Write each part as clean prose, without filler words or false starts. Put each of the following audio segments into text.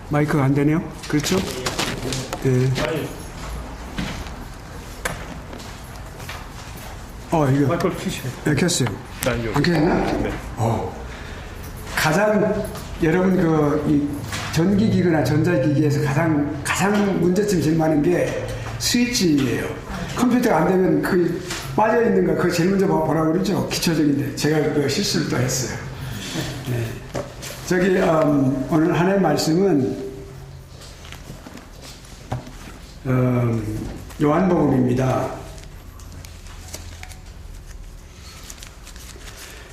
마이크가 안 되네요. 그렇죠? 네. 이거. 마이크를 켜시네. 네, 켰어요. 안 켰나? 네. 가장, 여러분, 이 전기기기나 전자기기에서 가장 문제점 제일 많은 게 스위치예요. 컴퓨터가 안 되면 빠져있는 거, 그거 제일 먼저 보라고 그러죠? 기초적인데. 제가 그 실수를 또 했어요. 네. 오늘 하나의 말씀은, 요한복음입니다.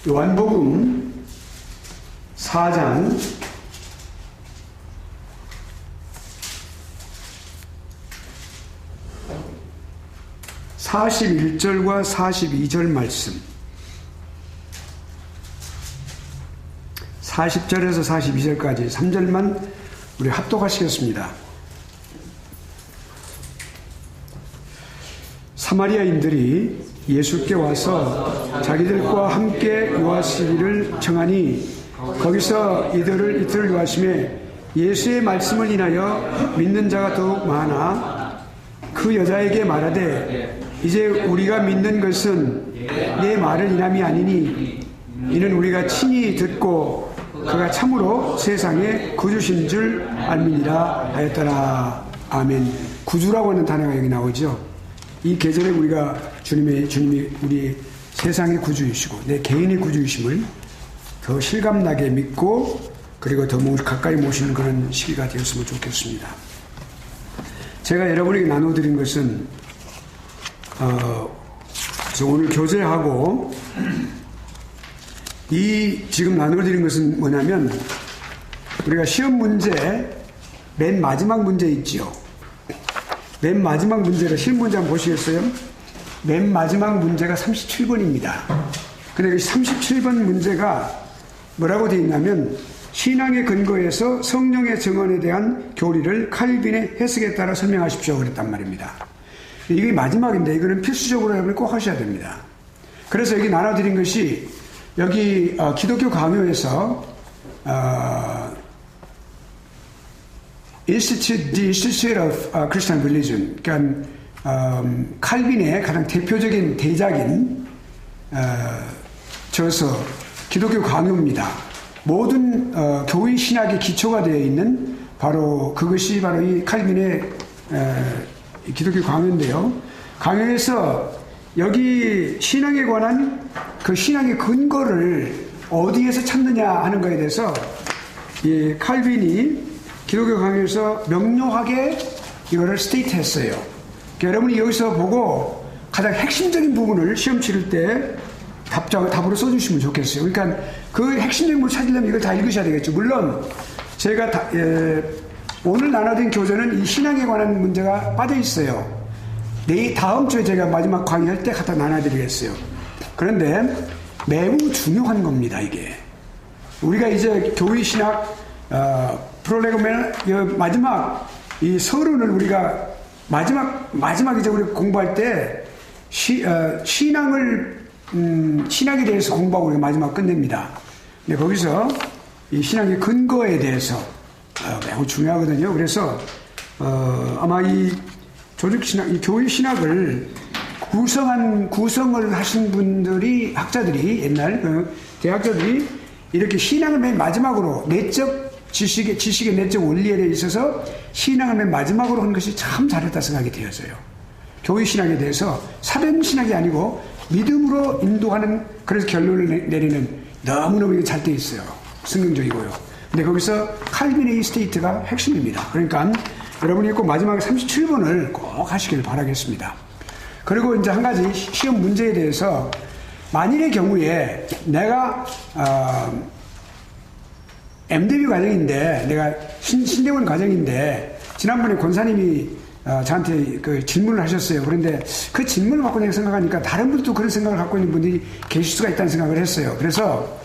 요한복음 4장 41절과 42절 말씀, 40절에서 42절까지 3절만 우리 합독하시겠습니다. 사마리아인들이 예수께 와서 자기들과 함께 요하시기를 청하니 거기서 이들을 이틀 요하심에 예수의 말씀을 인하여 믿는 자가 더욱 많아 그 여자에게 말하되 이제 우리가 믿는 것은 내 말을 인함이 아니니 이는 우리가 친히 듣고 그가 참으로 세상의 구주신 줄 알미니라 하였더라. 아멘. 구주라고 하는 단어가 여기 나오죠. 이 계절에 우리가 주님이 우리 세상의 구주이시고 내 개인의 구주이심을 더 실감나게 믿고 그리고 더 가까이 모시는 그런 시기가 되었으면 좋겠습니다. 제가 여러분에게 나눠드린 것은 오늘 교제하고 지금 나눠드린 것은 뭐냐면 우리가 시험 문제 맨 마지막 문제 있지요. 맨 마지막 문제를 시험 문제 한번 보시겠어요? 맨 마지막 문제가 37번입니다. 근데 이 37번 문제가 뭐라고 되어 있냐면 신앙의 근거에서 성령의 증언에 대한 교리를 칼빈의 해석에 따라 설명하십시오 그랬단 말입니다. 이게 마지막인데 이거는 필수적으로 여러분이 꼭 하셔야 됩니다. 그래서 여기 나눠드린 것이 여기 기독교 강요에서 The Institute of Christian Religion, 그러니까 칼빈의 가장 대표적인 대작인 저서 기독교 강요입니다. 모든 교회 신학의 기초가 되어 있는 그것이 바로 이 칼빈의 기독교 강요인데요. 강요에서 여기 신앙에 관한 그 신앙의 근거를 어디에서 찾느냐 하는 것에 대해서 이 칼빈이 기독교 강요에서 명료하게 이거를 스테이트했어요. 그러니까 여러분이 여기서 보고 가장 핵심적인 부분을 시험 치를 때 답으로 써주시면 좋겠어요. 그러니까 그 핵심적인 부분을 찾으려면 이걸 다 읽으셔야 되겠죠. 물론 제가 오늘 나눠드린 교재는 이 신앙에 관한 문제가 빠져 있어요. 다음 주에 제가 마지막 강의할 때 갖다 나눠드리겠어요. 그런데 매우 중요한 겁니다. 이게 우리가 이제 교회 신학 프로그램의 마지막 이 서론을 우리가 마지막에 우리 공부할 때 신학에 대해서 공부하고 우리가 마지막 끝냅니다. 근데 거기서 이 신학의 근거에 대해서 매우 중요하거든요. 그래서 아마 이 조직신학, 이 교회 신학을 구성을 하신 분들이 학자들이 옛날 대학자들이 이렇게 신학을 맨 마지막으로 내적 지식의 내적 원리에 있어서 신앙을 맨 마지막으로 한 것이 참 잘했다 생각이 되어져요. 교회 신학에 대해서 사변 신학이 아니고 믿음으로 인도하는 그래서 결론을 내리는 너무너무 잘 돼 있어요. 성경적이고요. 근데 거기서 칼빈의 이 스테이트가 핵심입니다. 그러니까 여러분이 꼭 마지막에 37번을 꼭 하시길 바라겠습니다. 그리고 이제 한 가지 시험 문제에 대해서 만일의 경우에 내가 MDB 과정인데 내가 신대원 과정인데 지난번에 권사님이 저한테 그 질문을 하셨어요. 그런데 그 질문을 갖고 내가 생각하니까 다른 분도 그런 생각을 갖고 있는 분들이 계실 수가 있다는 생각을 했어요. 그래서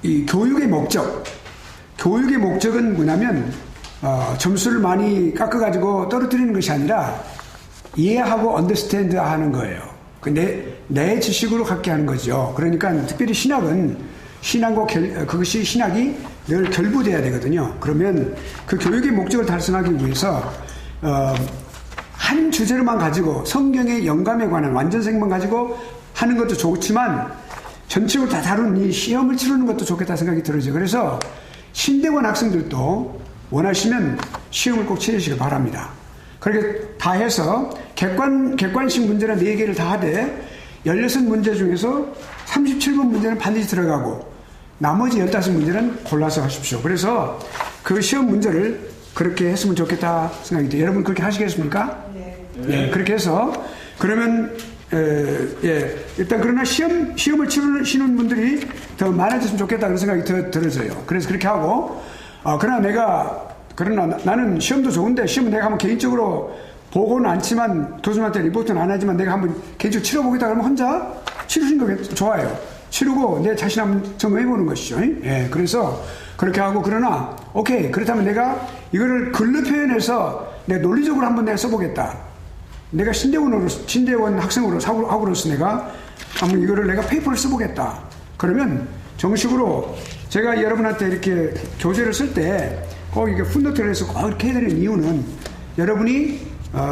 이 교육의 목적은 뭐냐면 점수를 많이 깎아가지고 떨어뜨리는 것이 아니라 이해하고 언더스탠드 하는 거예요. 내 지식으로 갖게 하는 거죠. 그러니까 특별히 신학은 신앙과 그것이 신학이 늘 결부돼야 되거든요. 그러면 그 교육의 목적을 달성하기 위해서 한 주제로만 가지고 성경의 영감에 관한 완전성만 가지고 하는 것도 좋지만 전체적으로 다 다룬 이 시험을 치르는 것도 좋겠다 생각이 들어요. 그래서 신대원 학생들도 원하시면 시험을 꼭 치르시길 바랍니다. 그렇게 다 해서 객관식 문제는 4개를 다 하되 16문제 중에서 37번 문제는 반드시 들어가고 나머지 15문제는 골라서 하십시오. 그래서 그 시험 문제를 그렇게 했으면 좋겠다 생각이 돼요. 여러분 그렇게 하시겠습니까? 네. 그렇게 해서 그러면 일단 그러나 시험을 치르시는 분들이 더 많아졌으면 좋겠다 그런 생각이 들어져요. 그래서 그렇게 하고 그러나 나는 시험도 좋은데 시험은 내가 한번 개인적으로 보고는 않지만 교수님한테 리포트는 안 하지만 내가 한번 개인적으로 치러보겠다 그러면 혼자 치르시는 거 좋아요. 치르고 내 자신 한번 점검해보는 것이죠. 예, 그래서 그렇게 하고 그러나 오케이 그렇다면 내가 이거를 글로 표현해서 내 논리적으로 한번 내가 써보겠다. 내가 신대원 학으로서 내가 한번 이거를 내가 페이퍼를 써보겠다. 그러면 정식으로 제가 여러분한테 이렇게 교재를 쓸 때 꼭 이게 풋노트를 해서 꼭 이렇게 해야 되는 이유는 여러분이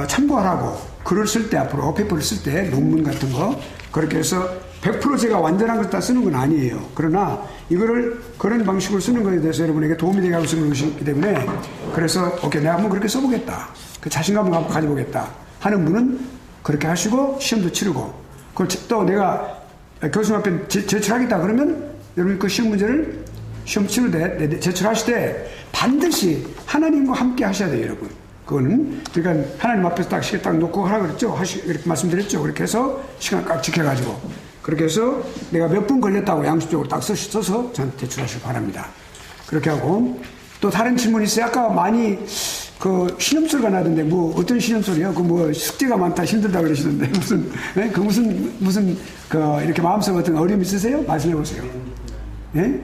참고하라고 글을 쓸 때 앞으로 페이퍼를 쓸 때 논문 같은 거 그렇게 해서 100% 제가 완전한 걸 다 쓰는 건 아니에요. 그러나 이거를 그런 방식으로 쓰는 것에 대해서 여러분에게 도움이 되게 하고 쓰는 것이기 때문에 그래서 오케이 내가 한번 그렇게 써보겠다. 그 자신감을 한번 가져보겠다 하는 분은 그렇게 하시고 시험도 치르고 그걸 또 내가 교수님 앞에 제출하겠다 그러면 여러분 그 시험 문제를 시험 치르되 제출하실 때 반드시 하나님과 함께 하셔야 돼요, 여러분. 그거는 그러니까 하나님 앞에서 딱 시계 딱 놓고 하라 그랬죠. 이렇게 말씀드렸죠. 그렇게 해서 시간 딱 지켜가지고 그렇게 해서 내가 몇 분 걸렸다고 양심적으로 딱 써서 저한테 제출하시기 바랍니다. 그렇게 하고 또 다른 질문 있어요. 아까 많이 그 신음소리가 나던데 뭐 어떤 신음소리요? 그 뭐 숙제가 많다 힘들다 그러시던데 무슨 그 이렇게 마음속 어떤 어려움 있으세요? 말씀해 보세요. 예?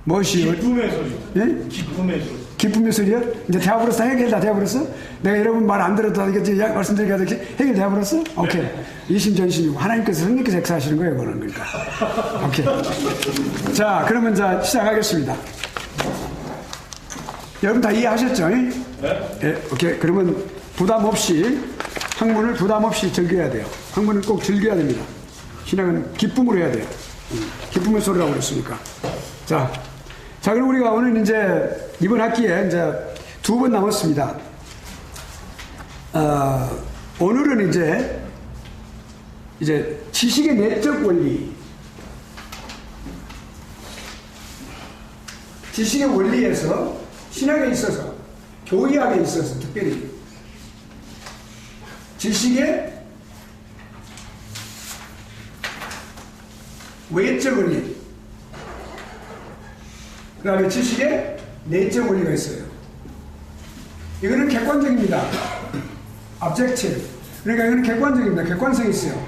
무엇이요? 기쁨의 소리. 예? 기쁨의 소리. 기쁨의 소리요? 이제 대화버렸어? 해결 대화버렸어? 내가 여러분 말 안 들어도 이게 말씀드리니까 해결 대화버렸어? 오케이. 이심전심이고 하나님께서 성령께서 역사하시는 거예요, 그거는 그러니까. 오케이. 자, 그러면 자 시작하겠습니다. 여러분 다 이해하셨죠? 네. 예, 오케이. 그러면 학문을 부담 없이 즐겨야 돼요. 학문을 꼭 즐겨야 됩니다. 신앙은 기쁨으로 해야 돼요. 기쁨의 소리라고 그랬으니까. 자, 그럼 우리가 오늘 이제 이번 학기에 이제 2번 남았습니다. 오늘은 이제 지식의 내적 원리, 지식의 원리에서 신학에 있어서, 교의학에 있어서 특별히 지식의 외적 원리, 그 다음에 지식의 내적 원리가 있어요. 이거는 객관적입니다. objective. 그러니까 이거는 객관적입니다. 객관성이 있어요.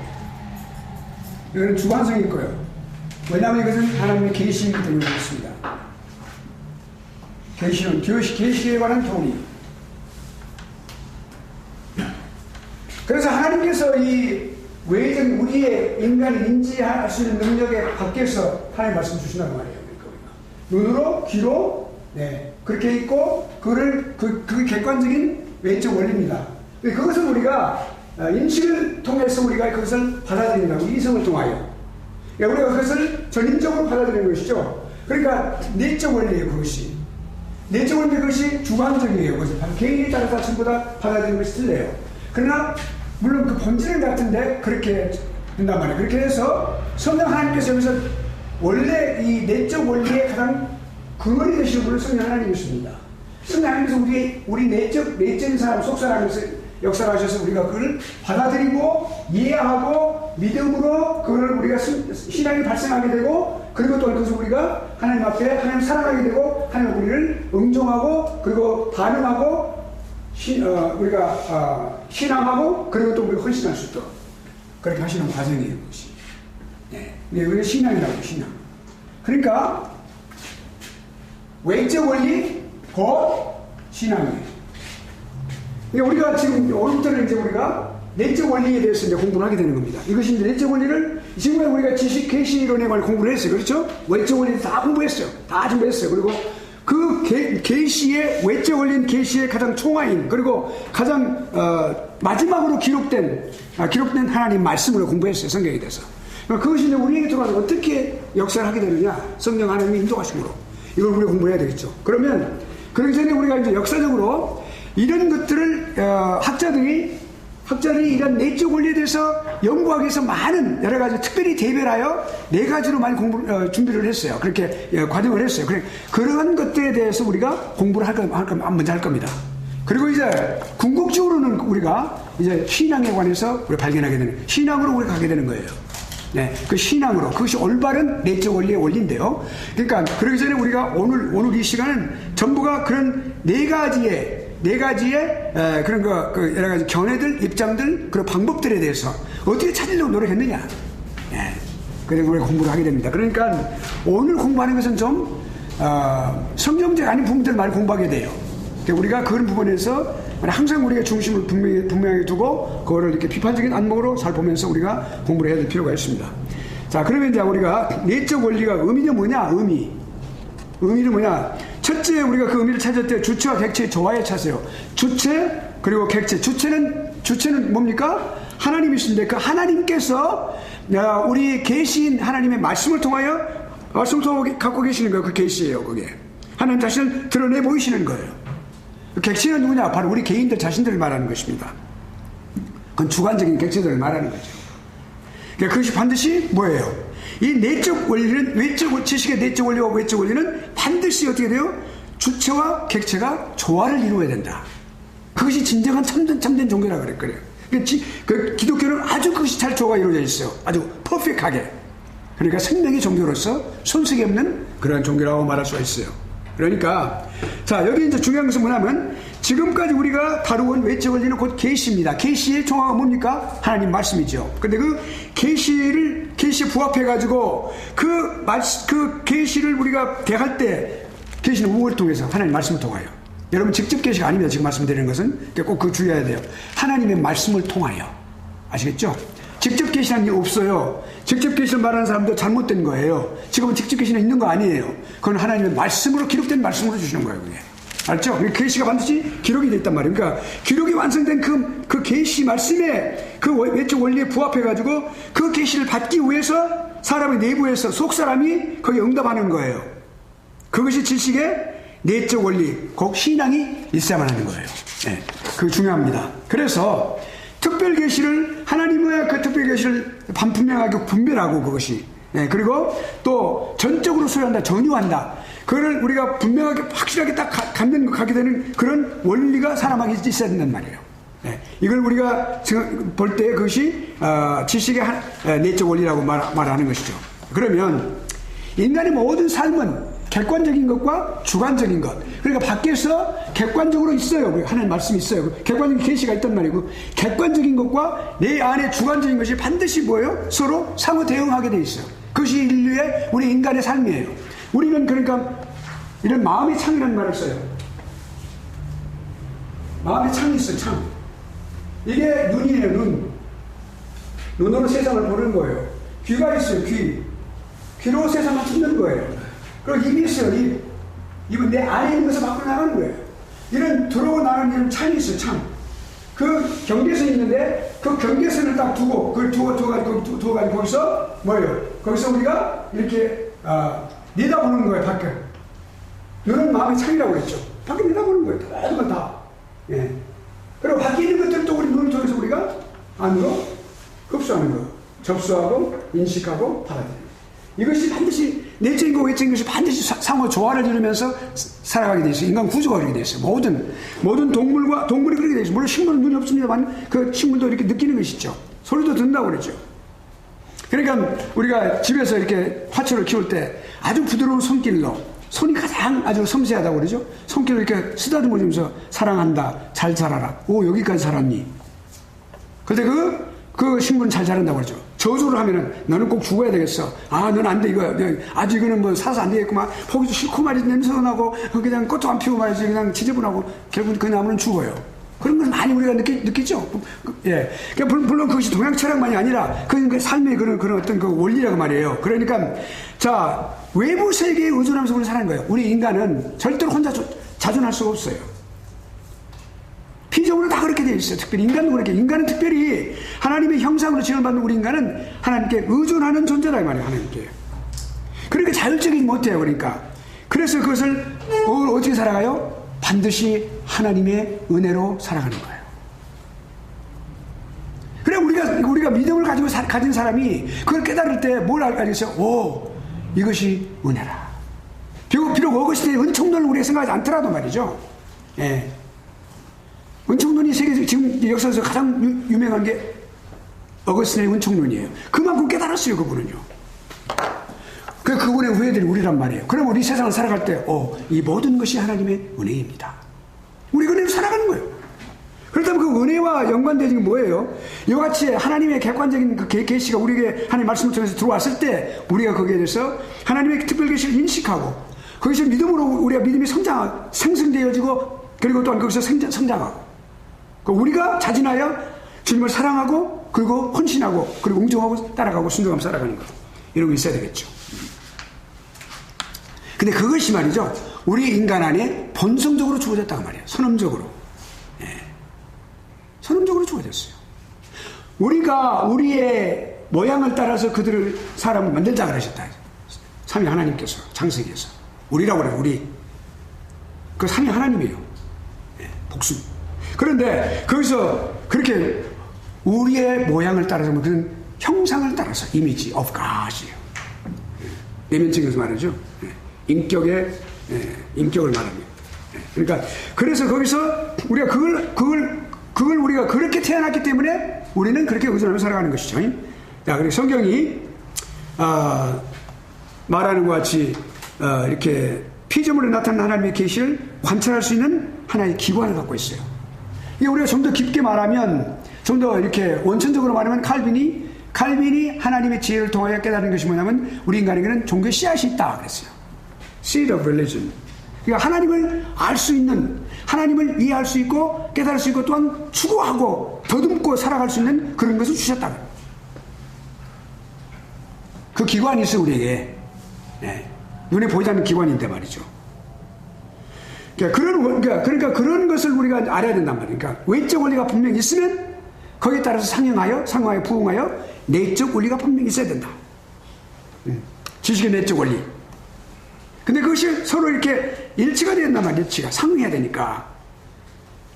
이거는 주관성이 있고요. 왜냐하면 이것은 하나님의 계시이기 때문에 그렇습니다. 계시에 관한 교리. 그래서 하나님께서 이 외적 우리의 인간이 인지할 수 있는 능력에 밖에서 하나님 말씀 주신다는 말이에요. 눈으로, 귀로, 네, 그렇게 있고, 그게 객관적인 외적 원리입니다. 그것을 우리가, 인식을 통해서 우리가 그것을 받아들인다고, 이성을 통하여. 그러니까 우리가 그것을 전인적으로 받아들이는 것이죠. 그러니까, 내적 원리예요, 그것이. 내적 원리 그것이 주관적이에요. 그것이 개인에 따라서 전부 다 받아들이는 것이 틀려요. 그러나, 물론 그 본질은 같은데, 그렇게 된단 말이에요. 그렇게 해서, 성령 하나님께서 여기서 원래 이 내적 원리의 가장 근원이 되시는 분은 성령 하나님이십니다. 성령 하나님께서 우리 내적인 사람, 속사람에서 역사를 하셔서 우리가 그걸 받아들이고 이해하고 믿음으로 그걸 우리가 신앙이 발생하게 되고 그리고 또 그것을 우리가 하나님 앞에 하나님 사랑하게 되고 하나님 우리를 응종하고 그리고 반응하고 우리가 신앙하고 그리고 또 우리가 헌신할 수 있도록 그렇게 하시는 과정이에요. 그것이. 네, 이게 신앙이라고 신앙. 그러니까 외적 원리 곧 신앙이에요. 그러니까 우리가 지금 오늘부터는 이제 우리가 내적 원리에 대해서 이제 공부를 하게 되는 겁니다. 이것이 이제 내적 원리를 지금까지 우리가 지식 계시론에 관한 공부를 했어요. 그렇죠? 외적 원리 다 공부했어요. 다 준비했어요. 그리고 그 계시의 외적 원리는 계시의 가장 총화인 그리고 가장 마지막으로 기록된 하나님 말씀으로 공부했어요. 성경에 대해서. 그것이 이제 우리에게 들어가서 어떻게 역사를 하게 되느냐? 성령 하나님이 인도하심으로 이걸 우리가 공부해야 되겠죠. 그러면 그러기 전에 우리가 이제 역사적으로 이런 것들을 학자들이 이런 내적 원리에 대해서 연구하기 위해서 많은 여러 가지 특별히 대별하여 4가지로 많이 준비를 했어요. 그렇게 과정을 했어요. 그런 것들에 대해서 우리가 공부를 먼저 할 겁니다. 그리고 이제 궁극적으로는 우리가 이제 신앙에 관해서 우리가 발견하게 되는 신앙으로 우리가 가게 되는 거예요. 네, 그 신앙으로 그것이 올바른 내적 원리의 원리인데요. 그러니까 그러기 전에 우리가 오늘 이 시간은 전부가 그런 4가지의 그런 여러 가지 견해들, 입장들, 그런 방법들에 대해서 어떻게 찾으려고 노력했느냐. 예. 그래서 우리가 공부를 하게 됩니다. 그러니까 오늘 공부하는 것은 좀, 성경적 아닌 부분들 많이 공부하게 돼요. 그러니까 우리가 그런 부분에서 항상 우리가 중심을 분명하게 두고 그거를 이렇게 비판적인 안목으로 잘 보면서 우리가 공부를 해야 될 필요가 있습니다. 자, 그러면 이제 우리가 내적 원리가 의미는 뭐냐? 의미는 뭐냐? 첫째 우리가 그 의미를 찾을 때 주체와 객체의 조화에 찾아요. 주체 그리고 객체. 주체는 뭡니까? 하나님이신데 그 하나님께서 우리 계시인 하나님의 말씀을 통하여 갖고 계시는 거예요. 그 계시예요. 그게 하나님 자신을 드러내 보이시는 거예요. 객체는 누구냐? 바로 우리 개인들 자신들을 말하는 것입니다. 그건 주관적인 객체들을 말하는 거죠. 그러니까 그것이 반드시 뭐예요? 이 내적 원리는 지식의 내적 원리와 외적 원리는 반드시 어떻게 돼요? 주체와 객체가 조화를 이루어야 된다. 그것이 진정한 참된 종교라 그래요. 그 기독교는 아주 그것이 잘 조화가 이루어져 있어요. 아주 퍼펙트하게. 그러니까 생명의 종교로서 손색이 없는 그런 종교라고 말할 수가 있어요. 그러니까 자, 여기 이제 중요한 것은 뭐냐면 지금까지 우리가 다루온 외적 원리는 곧 계시입니다. 계시의 총화가 뭡니까? 하나님 말씀이죠. 근데 그 계시에 부합해 가지고 그 계시를 우리가 대할 때 계시는 무엇을 통해서? 하나님 말씀을 통하여. 여러분 직접 계시가 아닙니다. 지금 말씀드리는 것은 꼭 그 주의해야 돼요. 하나님의 말씀을 통하여. 아시겠죠? 직접 계시라는 게 없어요. 직접 계시를 말하는 사람도 잘못된 거예요. 지금은 직접 계시는 있는 거 아니에요. 그건 하나님의 말씀으로 기록된 말씀으로 주시는 거예요. 그게. 알죠? 계시가 반드시 기록이 되어 있단 말이에요. 그러니까 기록이 완성된 그 계시 말씀에 그 외적 원리에 부합해가지고 그 계시를 받기 위해서 사람의 내부에서 속 사람이 거기에 응답하는 거예요. 그것이 지식의 내적 원리, 곧 신앙이 있어야만 하는 거예요. 네, 그게 중요합니다. 그래서 특별 계시를 하나님의 그 특별 계시를 분명하게 분별하고 그것이 그리고 또 전적으로 소유한다, 전유한다. 그걸 우리가 분명하게 확실하게 딱 가게 되는 그런 원리가 사람에게 있어야 된단 말이에요. 이걸 우리가 지금 볼 때 그것이 지식의 내적 원리라고 말하는 것이죠. 그러면 인간의 모든 삶은 객관적인 것과 주관적인 것. 그러니까 밖에서 객관적으로 있어요. 하나님 말씀이 있어요. 객관적인 계시가 있단 말이고 객관적인 것과 내 안에 주관적인 것이 반드시 뭐예요? 서로 상호 대응하게 돼 있어요. 그것이 인류의 우리 인간의 삶이에요. 우리는 그러니까 이런 마음의 창이라는 말을 써요. 마음의 창이 있어요. 창. 이게 눈이에요. 눈으로 세상을 보는 거예요. 귀가 있어요. 귀로 세상을 듣는 거예요. 그리고 입이 있어요. 입은 내 안에 있는 것을 밖으로 나가는 거예요. 이런 들어오고 나가는 이런 창이 있어요. 창. 그 경계선이 있는데 그 경계선을 딱 두고 그걸 두어가지고 거기서 뭐예요? 거기서 우리가 이렇게 내다보는 거예요. 밖에. 눈은 마음의 창이라고 그랬죠. 밖에 내다보는 거예요. 모든 건 다. 예. 그리고 밖에 있는 것들도 우리 눈을 통해서 우리가 안으로 흡수하는 거예요. 접수하고 인식하고 받아들이는. 이것이 반드시 내적인 것, 외적인 것이 반드시 상호 조화를 이루면서 살아가게 돼 있어요. 인간 구조가 그렇게 돼 있어요. 모든 동물이 그렇게 돼 있어요. 물론 식물은 눈이 없습니다만 그 식물도 이렇게 느끼는 것이죠. 소리도 듣는다고 그러죠. 그러니까 우리가 집에서 이렇게 화초를 키울 때 아주 부드러운 손길로 손이 가장 아주 섬세하다고 그러죠. 손길로 이렇게 쓰다듬어 주면서 사랑한다, 잘 자라라. 오, 여기까지 자랐니? 근데 그 식물은 잘 자란다고 그러죠. 저주를 하면은 너는 꼭 죽어야 되겠어. 아, 넌 안 돼. 이거 아주 이거는 뭐 사서 안 되겠구만. 포기도 싫고 말이지. 냄새도 나고 그냥 꽃도 안 피우고 말이지. 그냥 지저분하고 결국 그 나무는 죽어요. 그런 걸 많이 우리가 느끼죠. 예. 그러니까 물론 그것이 동양 철학만이 아니라 그 삶의 그런 어떤 그 원리라고 말이에요. 그러니까 자, 외부 세계에 의존하면서 우리는 사는 거예요. 우리 인간은 절대로 혼자 자존할 수가 없어요. 피조물은 다 그렇게 되어 있어요. 특별히 인간도 그렇게. 인간은 특별히 하나님의 형상으로 지원받는 우리 인간은 하나님께 의존하는 존재다 이 말이에요. 하나님께. 그러니까 자율적이지 못해요. 그러니까. 그래서 그것을 어떻게 살아가요? 반드시 하나님의 은혜로 살아가는 거예요. 그래 우리가 믿음을 가지고 가진 사람이 그걸 깨달을 때 뭘 알겠어요? 오, 이것이 은혜라. 비록 어거스틴의 은총론을 우리가 생각하지 않더라도 말이죠. 예. 은총론이 세계에서 지금 역사에서 가장 유명한 게 어거스틴의 은총론이에요. 그만큼 깨달았어요, 그분은요. 그분의 후예들이 우리란 말이에요. 그럼 우리 세상을 살아갈 때, 이 모든 것이 하나님의 은혜입니다. 우리 은혜로 살아가는 거예요. 그렇다면 그 은혜와 연관되는 게 뭐예요? 이와 같이 하나님의 객관적인 그 계시가 우리에게 하나님의 말씀을 통해서 들어왔을 때 우리가 거기에 대해서 하나님의 특별 계시를 인식하고 거기서 믿음으로 우리가 믿음이 생성되어지고 그리고 또한 거기서 성장하고 우리가 자진하여 주님을 사랑하고 그리고 헌신하고 그리고 응종하고 따라가고 순종하며 살아가는 것 이런 거 있어야 되겠죠. 근데 그것이 말이죠. 우리 인간 안에 본성적으로 주어졌다고 말이에요. 선험적으로. 예. 선험적으로 주어졌어요. 우리가 우리의 모양을 따라서 그들을 사람을 만들자 그러셨다. 삼위 하나님께서 창세기에서. 우리라고 그래요. 우리. 그 삼위 하나님이에요. 예. 복수. 그런데 거기서 그렇게 우리의 모양을 따라서 그런 형상을 따라서 이미지 of God이에요. 내면적에서 말하죠. 인격을 말합니다. 그러니까 그래서 거기서 우리가 그걸 우리가 그렇게 태어났기 때문에 우리는 그렇게 의존하며 살아가는 것이죠. 자, 그리고 성경이 말하는 것 같이 이렇게 피조물에 나타난 하나님의 계시를 관찰할 수 있는 하나의 기관을 갖고 있어요. 이게 우리가 좀 더 깊게 말하면, 좀 더 이렇게 원천적으로 말하면 칼빈이 하나님의 지혜를 통하여 깨달은 것이 뭐냐면 우리 인간에게는 종교의 씨앗이 있다 그랬어요. Seed of religion. 그러니까 하나님을 알 수 있는, 하나님을 이해할 수 있고 깨달을 수 있고 또한 추구하고 더듬고 살아갈 수 있는 그런 것을 주셨다. 그 기관이 있어 우리에게. 네. 눈에 보이지 않는 기관인데 말이죠. 그러니까 그런 것을 우리가 알아야 된단 말이에요. 그러니까 외적 원리가 분명히 있으면 거기에 따라서 상응하여 부응하여 내적 원리가 분명히 있어야 된다. 지식의 내적 원리. 근데 그것이 서로 이렇게 일치가 된단 말이에요. 일치가 상응해야 되니까.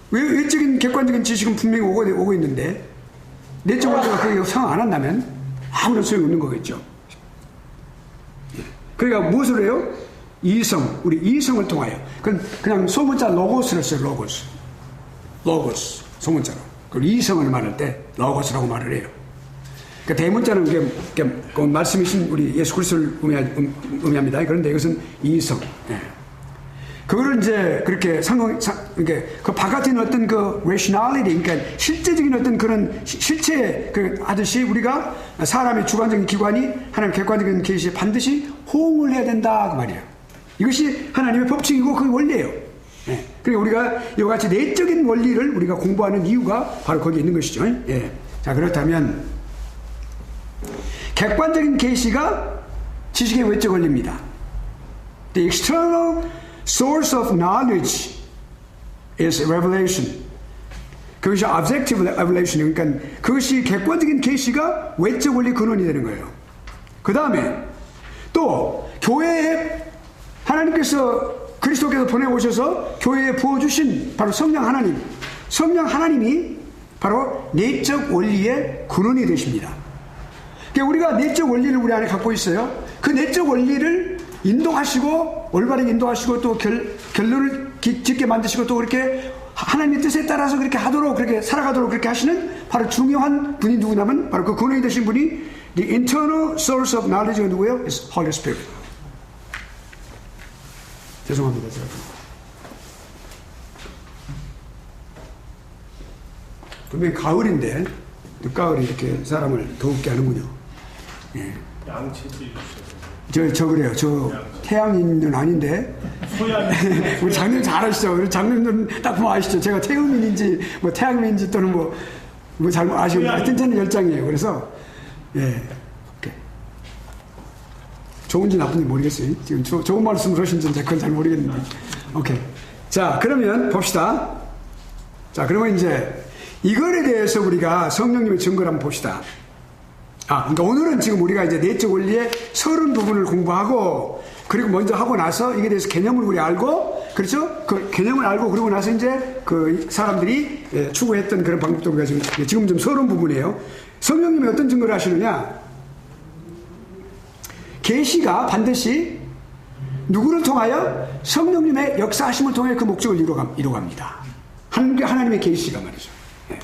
외적인 객관적인 지식은 분명히 오고 있는데 내적 원리가 그게 상응 안 한다면 아무런 소용이 없는 거겠죠. 그러니까 무엇을 해요? 우리 이성을 통하여. 그냥 소문자 로고스를 써요. 로고스 소문자로. 그리고 이성을 말할 때 로고스라고 말을 해요. 그러니까 대문자는 그 말씀이신 우리 예수 그리스도를 의미합니다. 그런데 이것은 이성. 예. 그거를 이제 그렇게 그 바깥에 있는 어떤 그 rationality, 그러니까 실제적인 어떤 그런 실체 하듯이 우리가 사람의 주관적인 기관이 하나님의 객관적인 계시에 반드시 호응을 해야 된다 그 말이에요. 이것이 하나님의 법칙이고 그 원리예요. 예. 그러니까 우리가 이와 같이 내적인 원리를 우리가 공부하는 이유가 바로 거기에 있는 것이죠. 예. 자, 그렇다면 객관적인 계시가 지식의 외적 원리입니다. The external source of knowledge is revelation. 그것이 objective revelation. 그러니까 그것이 객관적인 계시가 외적 원리 근원이 되는 거예요. 그 다음에 또 교회에 하나님께서 그리스도께서 보내오셔서 교회에 부어주신 바로 성령 하나님이 바로 내적 원리의 근원이 되십니다. 그러니까 우리가 내적 원리를 우리 안에 갖고 있어요. 그 내적 원리를 인도하시고 올바르게 인도하시고 또 결론을 짓게 만드시고 또 그렇게 하나님의 뜻에 따라서 그렇게 하도록 그렇게 살아가도록 그렇게 하시는 바로 중요한 분이 누구냐면 바로 그 근원이 되신 분이 the internal source of knowledge가 누구예요? It's Holy Spirit. 죄송합니다. 제가. 분명히 가을인데 늦가을이 이렇게 사람을 더웁게 하는군요. 예. 양치도 저 그래요. 저 태양인은 아닌데 우리 장님 잘 아시죠? 우리 장님들은 딱 보면 아시죠? 제가 태음인인지 뭐 태양인인지 또는 뭐 잘못 아시고 하여튼 저는 열장이에요. 그래서 예, 오케이. 좋은지 나쁜지 모르겠어요. 지금 좋은 말씀을 하신지 그건 잘 모르겠는데. 오케이. 자, 그러면 봅시다. 자, 그러면 이제 이거에 대해서 우리가 성령님의 증거를 한번 봅시다. 그러니까 오늘은 지금 우리가 이제 내적 원리의 30부분을 공부하고, 그리고 먼저 하고 나서 이게 대해서 개념을 우리 알고, 그렇죠? 그 개념을 알고, 그러고 나서 이제 그 사람들이 추구했던 그런 방법도 우리가 지금 좀 30부분이에요. 성령님이 어떤 증거를 하시느냐? 계시가 반드시 누구를 통하여? 성령님의 역사하심을 통해 그 목적을 이루어갑니다. 하나님의 계시가 말이죠. 예.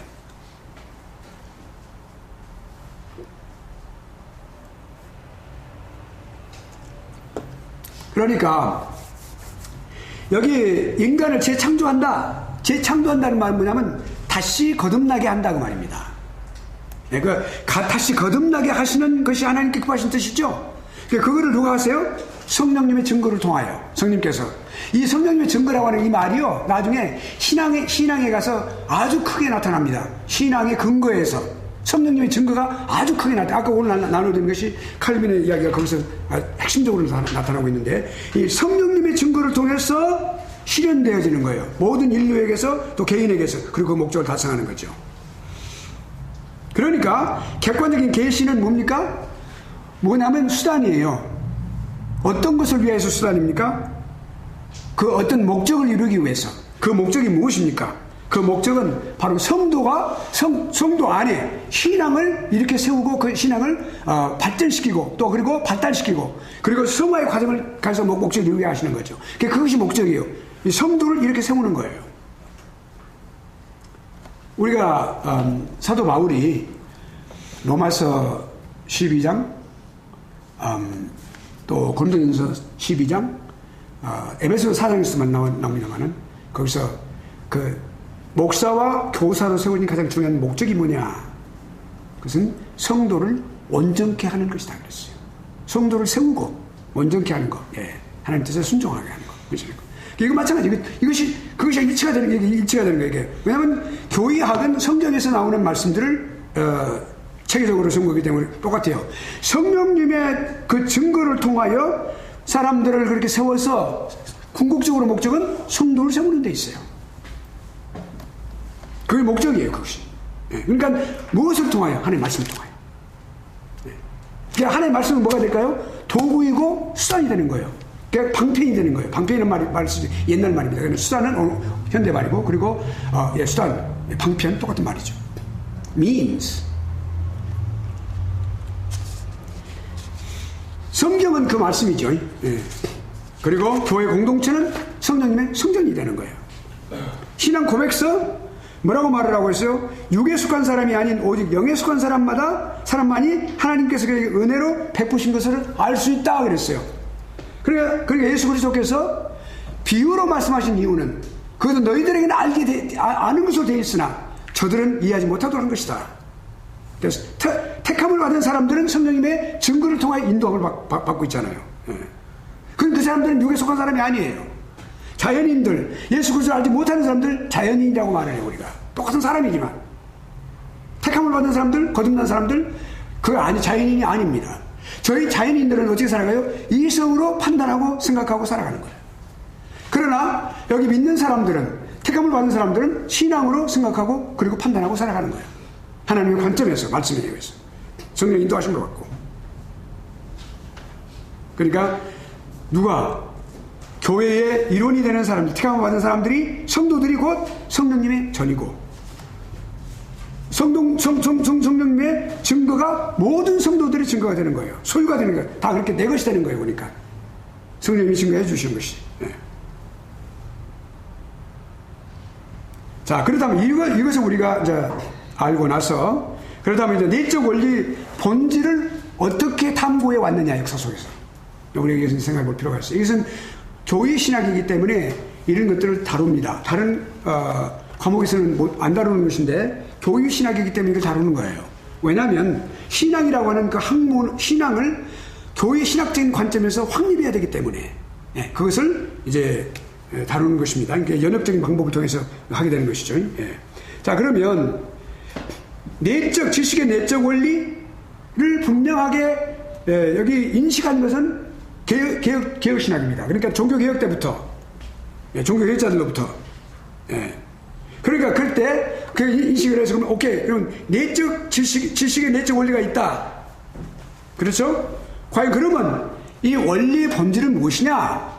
그러니까 여기 인간을 재창조한다는 말은 뭐냐면 다시 거듭나게 한다 그 말입니다. 네, 다시 거듭나게 하시는 것이 하나님께 급하신 뜻이죠. 그거를 누가 하세요? 성령님의 증거를 통하여. 성령님께서 이 성령님의 증거라고 하는 이 말이요, 나중에 신앙에 가서 아주 크게 나타납니다. 신앙의 근거에서 성령님의 증거가 아주 크게 아까 오늘 나누던 것이 칼빈의 이야기가 거기서 핵심적으로 나타나고 있는데, 이 성령님의 증거를 통해서 실현되어지는 거예요. 모든 인류에게서 또 개인에게서. 그리고 그 목적을 달성하는 거죠. 그러니까 객관적인 계시는 뭡니까? 뭐냐면 수단이에요. 어떤 것을 위해서 수단입니까? 그 어떤 목적을 이루기 위해서. 그 목적이 무엇입니까? 그 목적은 바로 성도 안에 신앙을 이렇게 세우고, 그 신앙을 발전시키고, 또 그리고 발달시키고, 그리고 성화의 과정을 가서 목적을 이루게 하시는 거죠. 그것이 목적이에요. 이 성도를 이렇게 세우는 거예요. 우리가 사도 바울이 로마서 12장, 또 고린도전서 12장, 에베소서 4장에서만 나옵니다만은, 거기서 그 목사와 교사로 세우는 가장 중요한 목적이 뭐냐? 그것은 성도를 온전케 하는 것이다 그랬어요. 성도를 세우고 온전케 하는 것, 예, 하나님 뜻에 순종하게 하는 것, 이거 마찬가지. 그것이 일치가 되는 거예요. 이게. 왜냐하면 교의학은 성경에서 나오는 말씀들을 체계적으로 쓴 거기 때문에 똑같아요. 성령님의 그 증거를 통하여 사람들을 그렇게 세워서 궁극적으로 목적은 성도를 세우는 데 있어요. 그게 목적이에요, 그것이. 그러니까 무엇을 통하여? 하나님의 말씀을 통하여. 그러니까 하나님의 말씀은 뭐가 될까요? 도구이고 수단이 되는 거예요. 그러니까 방편이 되는 거예요. 방편이라는 말을 쓰지, 옛날 말입니다. 그러니까 수단은 현대 말이고, 그리고 수단, 방편 똑같은 말이죠. means. 성경은 그 말씀이죠. 예. 그리고 교회 공동체는 성령님의 성전이 되는 거예요. 신앙 고백서 뭐라고 말을 하고 있어요? 육에 속한 사람이 아닌 오직 영에 속한 사람만이 하나님께서 그에게 은혜로 베푸신 것을 알 수 있다 그랬어요. 그러니까 예수 그리스도께서 비유로 말씀하신 이유는 그것은 너희들에게는 아는 것으로 되어 있으나 저들은 이해하지 못하도록 한 것이다. 그래서 택함을 받은 사람들은 성령님의 증거를 통해 인도함을 받고 있잖아요. 그 사람들은 육에 속한 사람이 아니에요. 자연인들, 예수 그리스도를 알지 못하는 사람들 자연인이라고 말해요. 우리가 똑같은 사람이지만 택함을 받은 사람들, 거듭난 사람들 그거 자연인이 아닙니다. 저희 자연인들은 어떻게 살아가요? 이성으로 판단하고 생각하고 살아가는 거예요. 그러나 여기 믿는 사람들은, 택함을 받은 사람들은 신앙으로 생각하고 그리고 판단하고 살아가는 거예요. 하나님의 관점에서, 말씀에 의해서 성령 인도하신 것 같고. 그러니까 누가 교회의 일원이 되는 사람들, 택함을 받은 사람들이, 성도들이 곧 성령님의 전이고, 성령님의 증거가 모든 성도들의 증거가 되는 거예요. 소유가 되는 거예요. 다 그렇게 내 것이 되는 거예요. 보니까 성령님이 증거해 주신 것이. 네. 자, 그렇다면 이것을 우리가 이제 알고 나서, 그렇다면 이제 내적 원리 본질을 어떻게 탐구해 왔느냐, 역사 속에서 우리가 이것을 생각해 볼 필요가 있어요. 이것은 교회 신학이기 때문에 이런 것들을 다룹니다. 다른 과목에서는 안 다루는 것인데 교회 신학이기 때문에 이걸 다루는 거예요. 왜냐하면 신앙이라고 하는 그 학문, 신앙을 교회 신학적인 관점에서 확립해야 되기 때문에, 예, 그것을 이제 다루는 것입니다. 그러니까 연역적인 방법을 통해서 하게 되는 것이죠. 예. 자, 그러면 내적 지식의 내적 원리를 분명하게 여기 인식한 것은 개혁신학입니다. 그러니까 종교개혁 때부터, 종교개혁자들로부터. 그러니까 그럴 때 그 인식을 해서 그러면 오케이, 그럼 내적 지식의 내적 원리가 있다. 그렇죠? 과연 그러면 이 원리의 본질은 무엇이냐?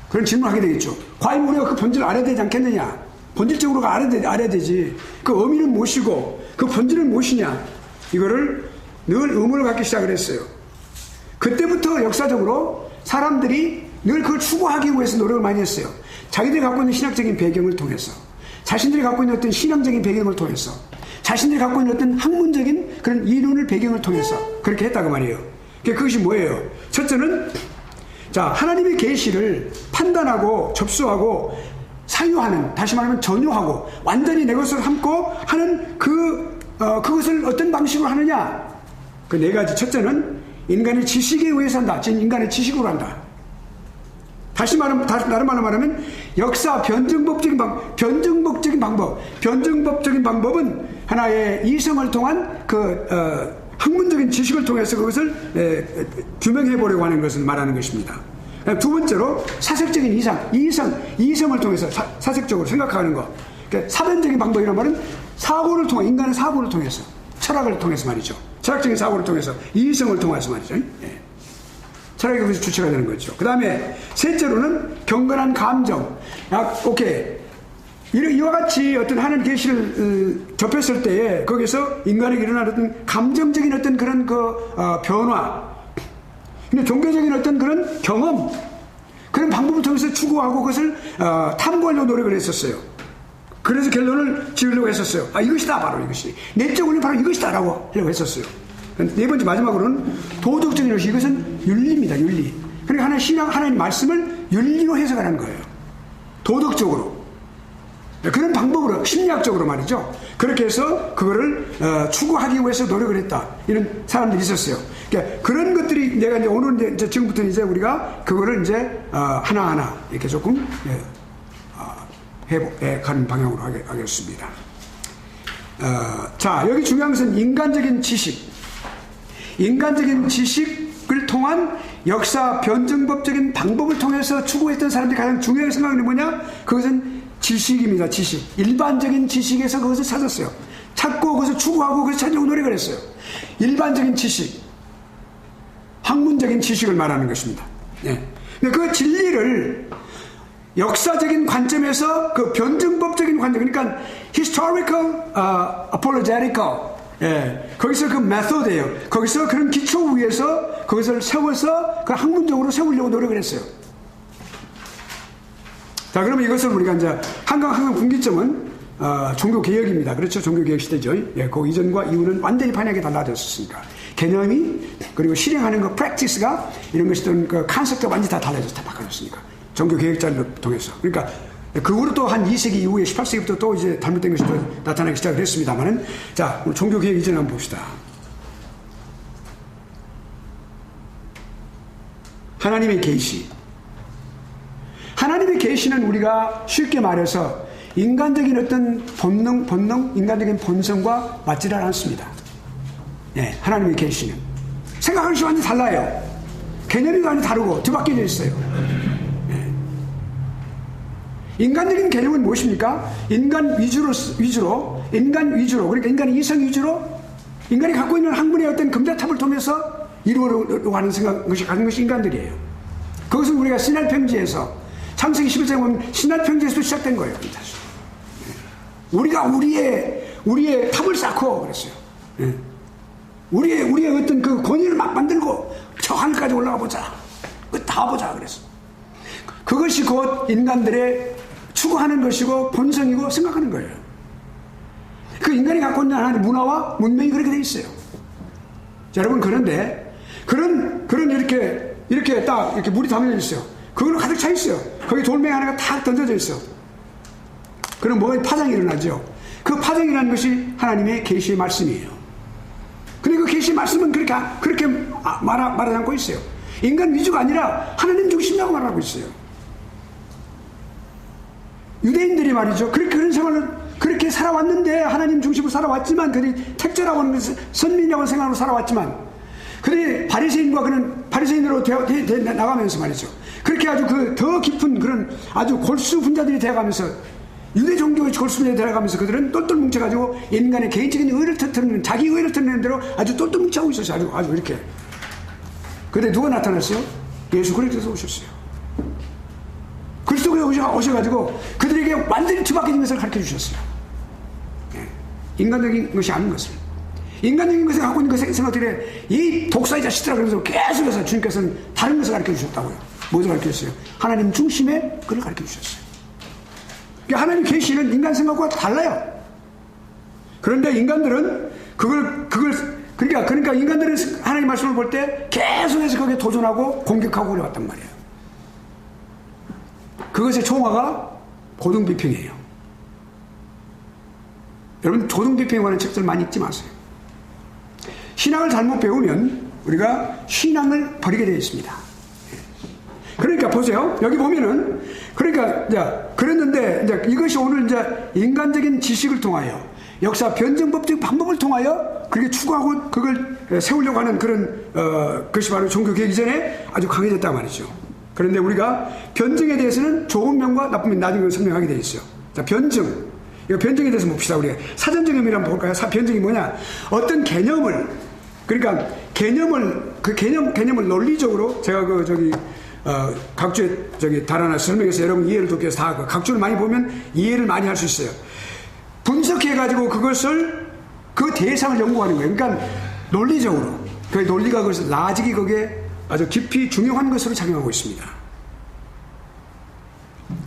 그런 질문을 하게 되겠죠. 과연 우리가 그 본질을 알아야 되지 않겠느냐? 본질적으로 알아야 되지. 그 의미는 무엇이고 그 본질은 무엇이냐? 이거를 늘 의문을 갖기 시작을 했어요. 그때부터 역사적으로 사람들이 늘 그걸 추구하기 위해서 노력을 많이 했어요. 자기들이 갖고 있는 신학적인 배경을 통해서, 자신들이 갖고 있는 어떤 신앙적인 배경을 통해서, 자신들이 갖고 있는 어떤 학문적인 그런 이론을 배경을 통해서 그렇게 했다고 말이에요. 그것이 뭐예요? 첫째는 자, 하나님의 계시를 판단하고 접수하고 사유하는, 다시 말하면 전유하고 완전히 내 것을 함고 하는 그것을 어떤 방식으로 하느냐? 그 네 가지. 첫째는 인간의 지식에 의해서 한다. 즉 인간의 지식으로 한다. 다른 말로 말하면 역사 변증법적인 방법은 하나의 이성을 통한 학문적인 지식을 통해서 그것을 규명해 보려고 하는 것을 말하는 것입니다. 두 번째로 사색적인 이성을 통해서 사색적으로 생각하는 것. 그러니까 사변적인 방법이란 말은 사고를 통해, 인간의 사고를 통해서, 철학을 통해서 말이죠. 철학적인 사고를 통해서, 이성을 통해서 말이죠. 철학이 거기서 주체가 되는 거죠. 그 다음에 셋째로는 경건한 감정. 오케이. 이와 같이 어떤 하나님 계시를 접했을 때에 거기서 인간에게 일어나는 어떤 감정적인 어떤 그런 변화, 근데 종교적인 어떤 그런 경험, 그런 방법을 통해서 추구하고 그것을 탐구하려고 노력을 했었어요. 그래서 결론을 지으려고 했었어요. 이것이다, 바로 이것이. 내적 원리는 바로 이것이다 라고 하려고 했었어요. 네 번째 마지막으로는 도덕적인 것이, 이것은 윤리입니다. 윤리. 그러니까 하나님 말씀을 윤리로 해석하는 거예요. 도덕적으로. 그런 방법으로, 심리학적으로 말이죠. 그렇게 해서 그거를 추구하기 위해서 노력을 했다. 이런 사람들이 있었어요. 그러니까 그런 것들이 내가 이제 오늘 이제 지금부터 이제 우리가 그거를 이제 하나하나 이렇게 조금 해가는 방향으로 하겠습니다. 자, 여기 중요한 것은 인간적인 지식을 통한 역사 변증법적인 방법을 통해서 추구했던 사람들이 가장 중요하게 생각하는 게 뭐냐? 그것은 지식입니다. 지식. 일반적인 지식에서 그것을 찾았어요. 찾고 그것을 추구하고 그것을 찾으려고 노력을 했어요. 일반적인 지식, 학문적인 지식을 말하는 것입니다. 근데 그 진리를 역사적인 관점에서 그 변증법적인 관점, 그러니까 historical, apologetical, 거기서 그 메소드예요. 거기서 그런 기초 위에서 그것을 세워서 그 학문적으로 세우려고 노력을 했어요. 자, 그러면 이것을 우리가 이제 항상 분기점은 종교개혁입니다. 그렇죠? 종교개혁 시대죠. 그 이전과 이후는 완전히 판약이 달라졌으니까. 개념이, 그리고 실행하는 그 프랙티스가, 이런 것이든 그 컨셉트가 완전히 다 달라져서 다 바꿔졌으니까. 종교개혁자를 통해서. 그러니까 그 후로 또 한 2세기 이후에 18세기부터 또 이제 잘못된 것이 또 나타나기 시작을 했습니다만은, 자, 오늘 종교개혁 이전을 한번 봅시다. 하나님의 계시. 하나님의 계시는 우리가 쉽게 말해서 인간적인 어떤 인간적인 본성과 맞지를 않습니다. 하나님의 계시는 생각하는 것이 완전히 달라요. 개념이 완전히 다르고 뒤바뀌어져 있어요. 인간적인 개념은 무엇입니까? 인간 위주로, 그러니까 인간의 이성 위주로, 인간이 갖고 있는 학문의 어떤 금자탑을 통해서 이루어가는 것이 가진 것이 인간들이에요. 그것은 우리가 시날 평지에서, 창세기 11장에 보면 시날 평지에서 시작된 거예요. 우리가 우리의 탑을 쌓고 그랬어요. 우리의 어떤 그 권위를 막 만들고 저 하늘까지 올라가 보자. 다 보자 그랬어. 그것이 곧 인간들의 추구하는 것이고 본성이고 생각하는 거예요. 그 인간이 갖고 있는 하나의 문화와 문명이 그렇게 돼 있어요. 자, 여러분, 그런데 그런 이렇게 딱 이렇게 물이 담겨져 있어요. 그걸로 가득 차 있어요. 거기 돌멩이 하나가 탁 던져져 있어. 그럼 뭐가 파장이 일어나죠. 그 파장이라는 것이 하나님의 계시의 말씀이에요. 근데 그 계시의 말씀은 그렇게 말하지 않고 있어요. 인간 위주가 아니라 하나님 중심이라고 말하고 있어요. 유대인들이 말이죠. 그런 생활을 그렇게 살아왔는데 하나님 중심으로 살아왔지만 그들이 택자라고 하는 것을 선민이라고 생각하고 살아왔지만 그들이 바리새인으로 나가면서 말이죠. 그렇게 아주 더 깊은 그런 아주 골수 분자들이 되어가면서 유대 종교의 골수 분자들이 되어가면서 그들은 똘똘 뭉쳐가지고 인간의 개인적인 의를 터뜨리는 자기 의를 터뜨리는 대로 아주 똘똘 뭉쳐하고 있었어요. 아주 이렇게. 그런데 누가 나타났어요? 예수 그리스도께서 오셨어요. 그리스도께서 오셔가지고 그들에게 완전히 뒤바뀌는 것을 가르쳐 주셨어요. 인간적인 것이 아닌 것을. 인간적인 것을 갖고 있는 그 생각들에 이 독사의 자식들아 그러면서 계속해서 주님께서는 다른 것을 가르쳐 주셨다고요. 무엇을 가르쳐 주셨어요? 하나님 중심의 그걸 가르쳐 주셨어요. 그러니까 하나님 계시는 인간 생각과 달라요. 그런데 인간들은 그러니까 인간들은 하나님 말씀을 볼 때 계속해서 거기에 도전하고 공격하고 그래왔단 말이에요. 그것의 총화가 고등비평이에요. 여러분 고등비평에 관한 책들 많이 읽지 마세요. 신앙을 잘못 배우면 우리가 신앙을 버리게 되어 있습니다. 그러니까 보세요. 여기 보면은 그랬는데 이것이 오늘 인간적인 지식을 통하여 역사 변증법적 방법을 통하여 그렇게 추구하고 그걸 세우려고 하는 그런 것이 바로 종교 개혁 이전에 아주 강해졌단 말이죠. 그런데 우리가 변증에 대해서는 좋은 면과 나쁜 면 나중에 설명하게 되어 있어요. 자, 변증. 이거 변증에 대해서 봅시다. 우리가 사전적 의미를 한번 볼까요? 변증이 뭐냐? 어떤 개념을 개념을 논리적으로 제가 각주에 달아나 설명해서 여러분 이해를 돕기 위해서 다 각주를 많이 보면 이해를 많이 할 수 있어요. 분석해가지고 그것을 그 대상을 연구하는 거예요. 그러니까 논리적으로 그 논리가 그것을 나직이 거기에 아주 깊이 중요한 것으로 작용하고 있습니다.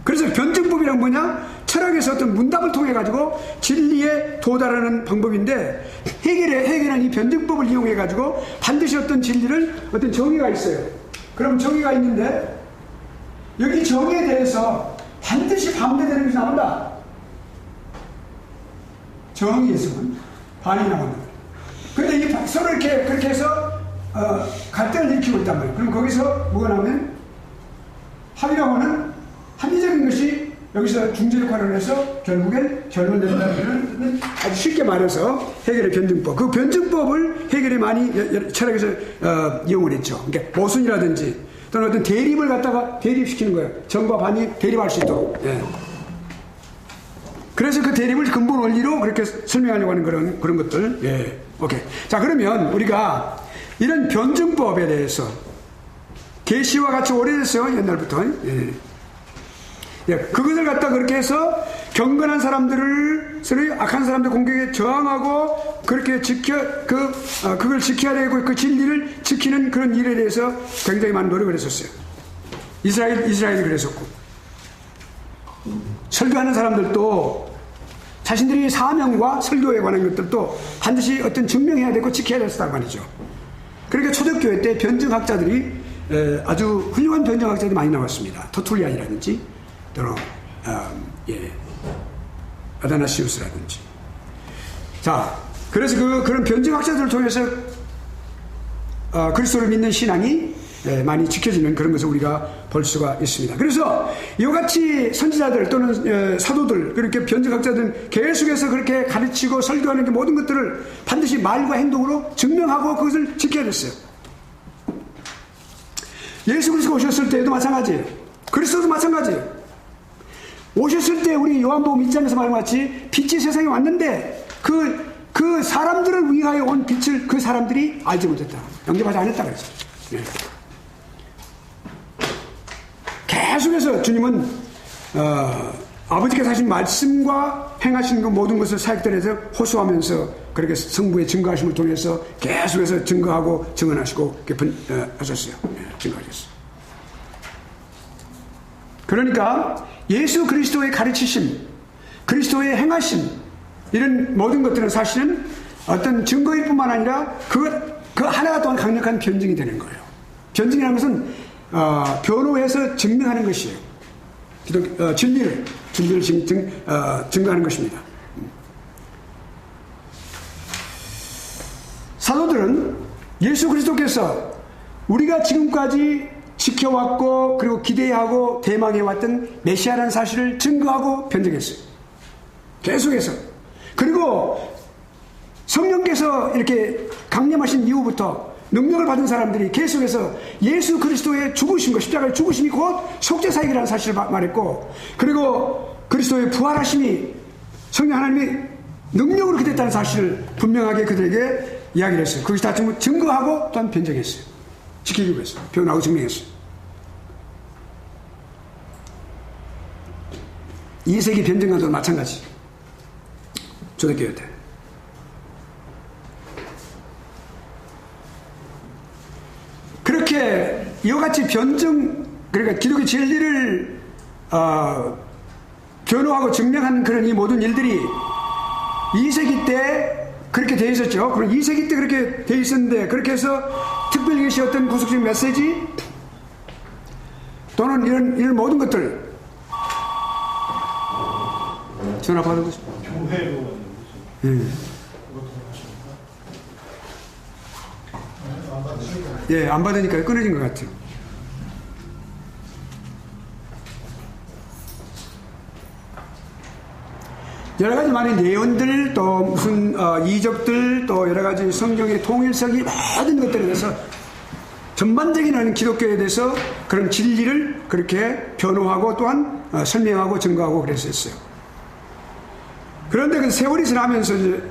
그래서 변증법이란 뭐냐? 철학에서 어떤 문답을 통해 가지고 진리에 도달하는 방법인데 해결한 이 변증법을 이용해 가지고 반드시 어떤 진리를 어떤 정의가 있어요. 그럼 정의가 있는데 여기 정의에 대해서 반드시 반대되는 것이 나온다. 정의에서는 반이 나온다. 근데 서로 그렇게 해서 갈등을 일으키고 있단 말이에요. 그럼 거기서 뭐가 나오면 합의라고 하는 합리적인 것이 여기서 중재 역할을 해서 결국엔 결론 낸다는 아주 쉽게 말해서 해결의 변증법. 그 변증법을 해결에 많이 철학에서 이용을 했죠. 그러니까 모순이라든지 또는 어떤 대립을 갖다가 대립시키는 거예요. 정과 반이 대립할 수 있도록. 예. 그래서 그 대립을 근본 원리로 그렇게 설명하려고 하는 그런 것들. 예. 오케이. 자, 그러면 우리가 이런 변증법에 대해서 계시와 같이 오래됐어요. 옛날부터. 예. 예, 그것을 갖다 그렇게 해서 경건한 사람들을 악한 사람들 공격에 저항하고 그렇게 그걸 지켜야 되고 그 진리를 지키는 그런 일에 대해서 굉장히 많은 노력을 했었어요. 이스라엘이 그랬었고 설교하는 사람들도 자신들이 사명과 설교에 관한 것들도 반드시 어떤 증명해야 되고 지켜야 됐었단 말이죠. 그러니까 초대교회 때 변증학자들이 아주 훌륭한 변증학자들이 많이 나왔습니다. 터툴리안이라든지 또는 아다나시우스라든지. 자, 그래서 그런 변증학자들을 통해서 그리스도를 믿는 신앙이 많이 지켜지는 그런 것을 우리가 볼 수가 있습니다. 그래서 이같이 선지자들 또는 사도들 그렇게 변증학자들은 계속해서 그렇게 가르치고 설교하는 그 모든 것들을 반드시 말과 행동으로 증명하고 그것을 지켜야 됐어요. 예수 그리스도가 오셨을 때에도 마찬가지예요. 그리스도도 마찬가지예요. 오셨을 때 우리 요한복음 1장에서 말한같이 빛이 세상에 왔는데 그 사람들을 위하여 온 빛을 그 사람들이 알지 못했다. 영접하지 않았다 그랬어요. 네. 계속해서 주님은 아버지께서 하신 말씀과 행하신 그 모든 것을 사역들에서 호소하면서 그렇게 성부의 증거하심을 통해서 계속해서 증거하고 증언하시고 하셨어요. 네, 증거하셨어요. 그러니까 예수 그리스도의 가르치심, 그리스도의 행하심 이런 모든 것들은 사실은 어떤 증거일 뿐만 아니라 그 하나가 또한 강력한 변증이 되는 거예요. 변증이라는 것은 변호해서 증명하는 것이에요. 진리를 증거하는 것입니다. 예수 그리스도께서 우리가 지금까지 지켜왔고 그리고 기대하고 대망해왔던 메시아라는 사실을 증거하고 변증했어요. 계속해서. 그리고 성령께서 이렇게 강림하신 이후부터 능력을 받은 사람들이 계속해서 예수 그리스도의 죽으심과 십자가의 죽으심이 곧 속죄사역이라는 사실을 말했고, 그리고 그리스도의 부활하심이 성령 하나님이 능력으로 기대했다는 사실을 분명하게 그들에게 이야기를 했어요. 그것이 다 증거하고 또한 변증했어요. 지키기 위해서 변하고 증명했어요. 2세기 변증과도 마찬가지. 초대교회 때. 그렇게 이와 같이 변증, 그러니까 기독교 진리를 변호하고 증명하는 그런 이 모든 일들이 2세기 때 그렇게 되어 있었죠. 그럼 2세기 때 그렇게 되어 있었는데, 그렇게 해서 특별히 계시 어떤 구속적 메시지 또는 이런 모든 것들 전화 받은 거죠. 교회로. 예, 안 받으니까 끊어진 것 같아요. 여러 가지 많은 예언들, 또 무슨 이적들, 또 여러 가지 성경의 통일성이 모든 것들에 대해서 전반적인 기독교에 대해서 그런 진리를 그렇게 변호하고 또한 설명하고 증거하고 그랬었어요. 그런데 그 세월이 지나면서 이제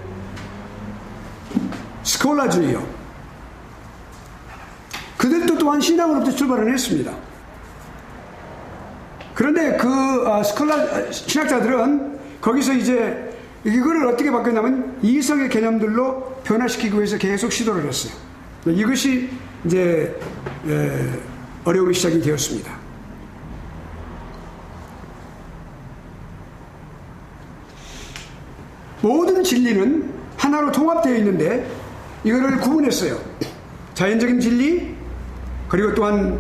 스콜라주의요. 그들도 또한 신앙으로부터 출발을 했습니다. 그런데 그 신학자들은 거기서 이제 이거를 어떻게 바뀌었냐면 이성의 개념들로 변화시키기 위해서 계속 시도를 했어요. 이것이 이제 어려움이 시작이 되었습니다. 모든 진리는 하나로 통합되어 있는데 이거를 구분했어요. 자연적인 진리, 그리고 또한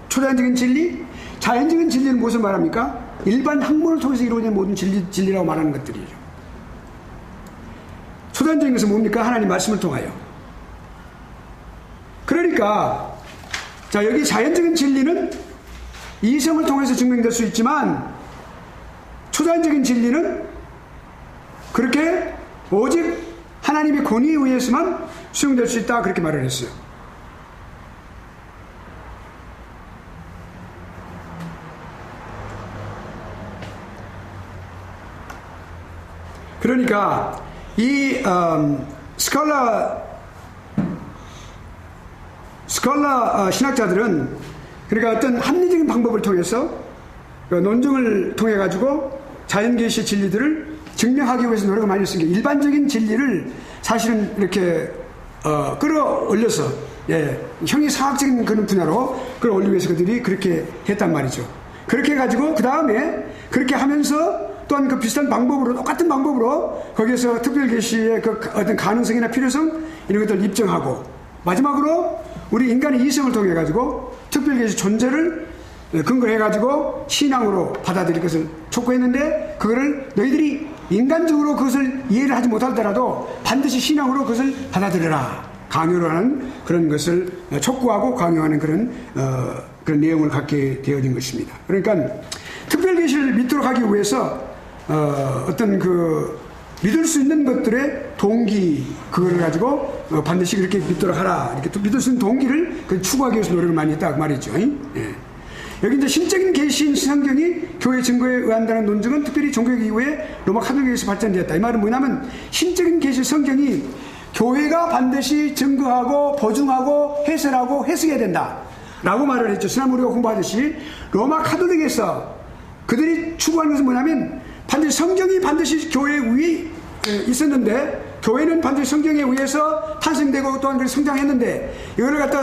초자연적인 진리. 자연적인 진리는 무엇을 말합니까? 일반 학문을 통해서 이루어진 모든 진리라고 말하는 것들이죠. 초자연적인 것은 뭡니까? 하나님 말씀을 통하여. 그러니까 자, 여기 자연적인 진리는 이성을 통해서 증명될 수 있지만 초자연적인 진리는 그렇게 오직 하나님의 권위에 의해서만 수용될 수 있다, 그렇게 말을 했어요. 그러니까 이 스칼라 신학자들은 그러니까 어떤 합리적인 방법을 통해서 논증을 통해 가지고 자연계시의 진리들을 증명하기 위해서 노력을 많이 했으니까 일반적인 진리를 사실은 이렇게 끌어올려서 형이상학적인 그런 분야로 끌어올리기 위해서 그들이 그렇게 했단 말이죠. 그렇게 해가지고 그 다음에 그렇게 하면서 또한 그 비슷한 방법으로, 똑같은 방법으로 거기에서 특별계시의 그 어떤 가능성이나 필요성 이런 것들을 입증하고, 마지막으로 우리 인간의 이성을 통해 가지고 특별계시 존재를 근거해 가지고 신앙으로 받아들일 것을 촉구했는데, 그거를 너희들이 인간적으로 그것을 이해를 하지 못하더라도 반드시 신앙으로 그것을 받아들여라, 강요를 하는 그런 것을 촉구하고 강요하는 그런 내용을 갖게 되어진 것입니다. 그러니까 특별계시를 믿도록 하기 위해서 어떤 그 믿을 수 있는 것들의 동기, 그거를 가지고 반드시 그렇게 믿도록 하라, 이렇게 또 믿을 수 있는 동기를 추구하기 위해서 노력을 많이 했다, 그 말이죠. 예. 여기 이제 신적인 계시인 성경이 교회 증거에 의한다는 논증은 특별히 종교개혁 이후에 로마 카톨릭에서 발전되었다. 이 말은 뭐냐면 신적인 계시 성경이 교회가 반드시 증거하고 보증하고 해설하고 해석해야 된다 라고 말을 했죠. 지난번에 우리가 공부하듯이 로마 카톨릭에서 그들이 추구하는 것은 뭐냐면 반드시 성경이 반드시 교회 위에 있었는데, 교회는 반드시 성경에 의해서 탄생되고 또한 그렇게 성장했는데, 이거를 갖다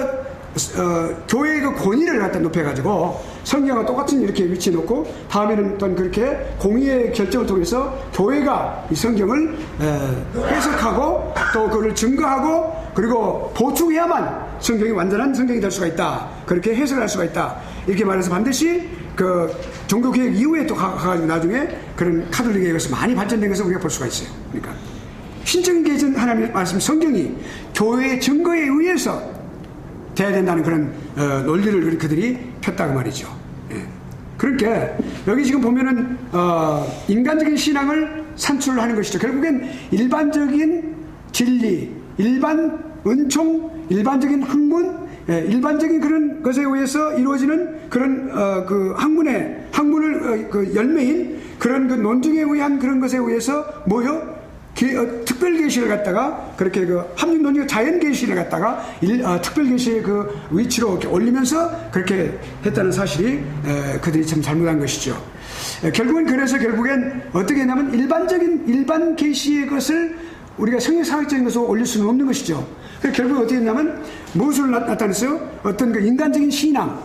교회의 그 권위를 갖다 높여가지고 성경과 똑같은 이렇게 위치해 놓고, 다음에는 또한 그렇게 공의의 결정을 통해서 교회가 이 성경을 해석하고 또 그걸 증거하고 그리고 보충해야만 성경이 완전한 성경이 될 수가 있다, 그렇게 해석을 할 수가 있다, 이렇게 말해서 반드시 그 종교개혁 이후에 또 가가지고 나중에 그런 카톨릭에 것이 많이 발전된 것을 우리가 볼 수가 있어요. 그러니까 신적인 계시는 하나님의 말씀 성경이 교회의 증거에 의해서 돼야 된다는 그런 논리를 그들이 폈다고 말이죠. 예. 그러니까 여기 지금 보면은 인간적인 신앙을 산출하는 것이죠. 결국엔 일반적인 진리, 일반 은총, 일반적인 학문, 일반적인 그런 것에 의해서 이루어지는 그런 그 학문을 그 열매인 그런 그 논증에 의한 그런 것에 의해서 뭐요? 특별 계시를 갖다가 그렇게 그 합리 논증 자연 계시를 갖다가 특별 계시의 그 위치로 이렇게 올리면서 그렇게 했다는 사실이 그들이 참 잘못한 것이죠. 결국엔 어떻게 했냐면 일반 계시의 것을 우리가 성경사학적인 것으로 올릴 수는 없는 것이죠. 결국 어떻게 했냐면 무엇을 나타냈어요? 어떤 그 인간적인 신앙,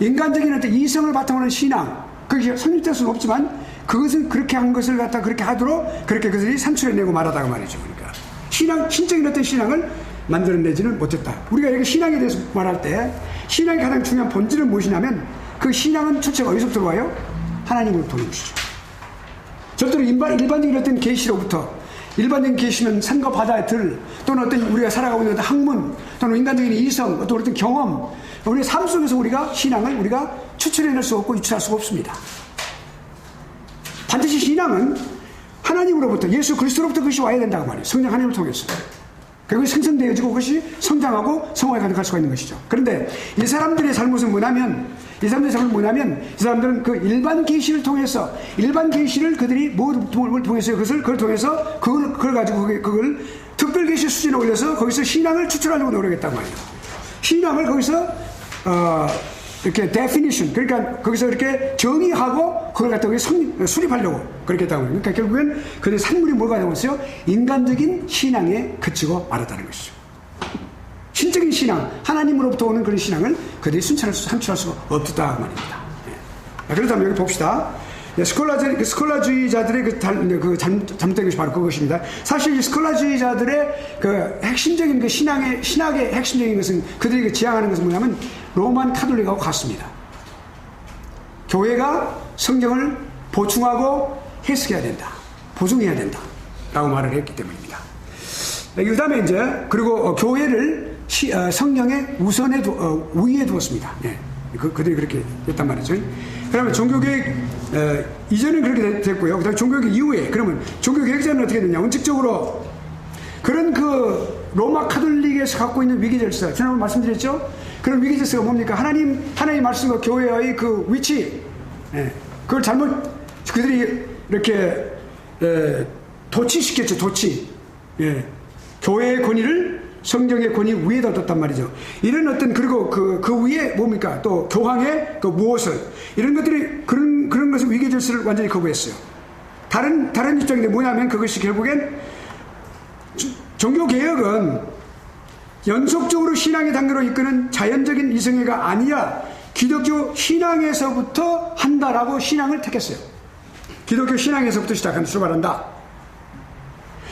인간적인 어떤 이성을 바탕으로 하는 신앙, 그게 성립될 수는 없지만 그것은 그렇게 한 것을 갖다 그렇게 하도록 그렇게 그들이 산출해내고 말하다가 말이죠. 그러니까 신적인 어떤 신앙을 만들어내지는 못했다. 우리가 이렇게 신앙에 대해서 말할 때 신앙의 가장 중요한 본질은 무엇이냐면 그 신앙은 출처가 어디서 들어와요? 하나님으로부터 오는 것이죠. 절대로 일반적인 어떤 계시로부터, 일반적인 계시는 산과 바다의 들, 또는 어떤 우리가 살아가고 있는 어떤 학문, 또는 인간적인 이성, 또 어떤 경험, 우리의 삶 속에서 우리가 신앙을 우리가 추출해낼 수 없고 유출할 수가 없습니다. 반드시 신앙은 하나님으로부터, 예수 그리스도로부터 그것이 와야 된다고 말이에요. 성령 하나님을 통해서. 그리고 생성되어지고 그것이 성장하고 성화에 가득할 수가 있는 것이죠. 그런데 이 사람들의 잘못은 뭐냐면, 이 사람들은 그 일반 계시를 통해서, 일반 계시를 그들이 뭘 통해서 그걸 통해서 그걸 가지고 그걸 특별 계시 수준에 올려서 거기서 신앙을 추출하려고 노력했단 말이에요. 신앙을 거기서 이렇게 definition, 그러니까 거기서 이렇게 정의하고 그걸 갖다 수립하려고 그렇게 했다고 합니다. 그러니까 결국엔 그들의 산물이 뭐가 되었어요? 인간적인 신앙에 그치고 말았다는 것이죠. 신적인 신앙, 하나님으로부터 오는 그런 신앙을 그들이 산출할 수가 없었다 말입니다. 그렇다면 여기 봅시다. 스콜라주의자들의 잘못된 것이 바로 그것입니다. 사실 이 스콜라주의자들의 그 핵심적인 그 신학의 핵심적인 것은 그들이 그 지향하는 것은 뭐냐면 로만 카톨릭하고 같습니다. 교회가 성경을 보충하고 해석해야 된다. 보충해야 된다. 라고 말을 했기 때문입니다. 그 다음에 이제, 그리고 교회를 성경의 우위에 두었습니다. 예. 그들이 그렇게 했단 말이죠. 그러면 종교개혁 이전은 그렇게 됐고요. 그 다음에 종교개혁 이후에, 그러면 종교개혁자는 어떻게 됐냐? 원칙적으로 그런 그 로마 카톨릭에서 갖고 있는 위기질서, 지난번에 말씀드렸죠? 그런 위기질서가 뭡니까? 하나님의 말씀과 교회의 그 위치, 그걸 잘못 그들이 이렇게 도치시켰죠. 도치. 교회의 권위를 성경의 권위 위에다 뒀단 말이죠. 이런 어떤, 그리고 그 위에 뭡니까? 또 교황의 그 무엇을, 이런 것들이 그런 것을 위계 질서를 완전히 거부했어요. 다른 입장인데 뭐냐면 그것이 결국엔 종교개혁은 연속적으로 신앙의 단계로 이끄는 자연적인 이성애가 아니라 기독교 신앙에서부터 한다라고 신앙을 택했어요. 기독교 신앙에서부터 출발한다.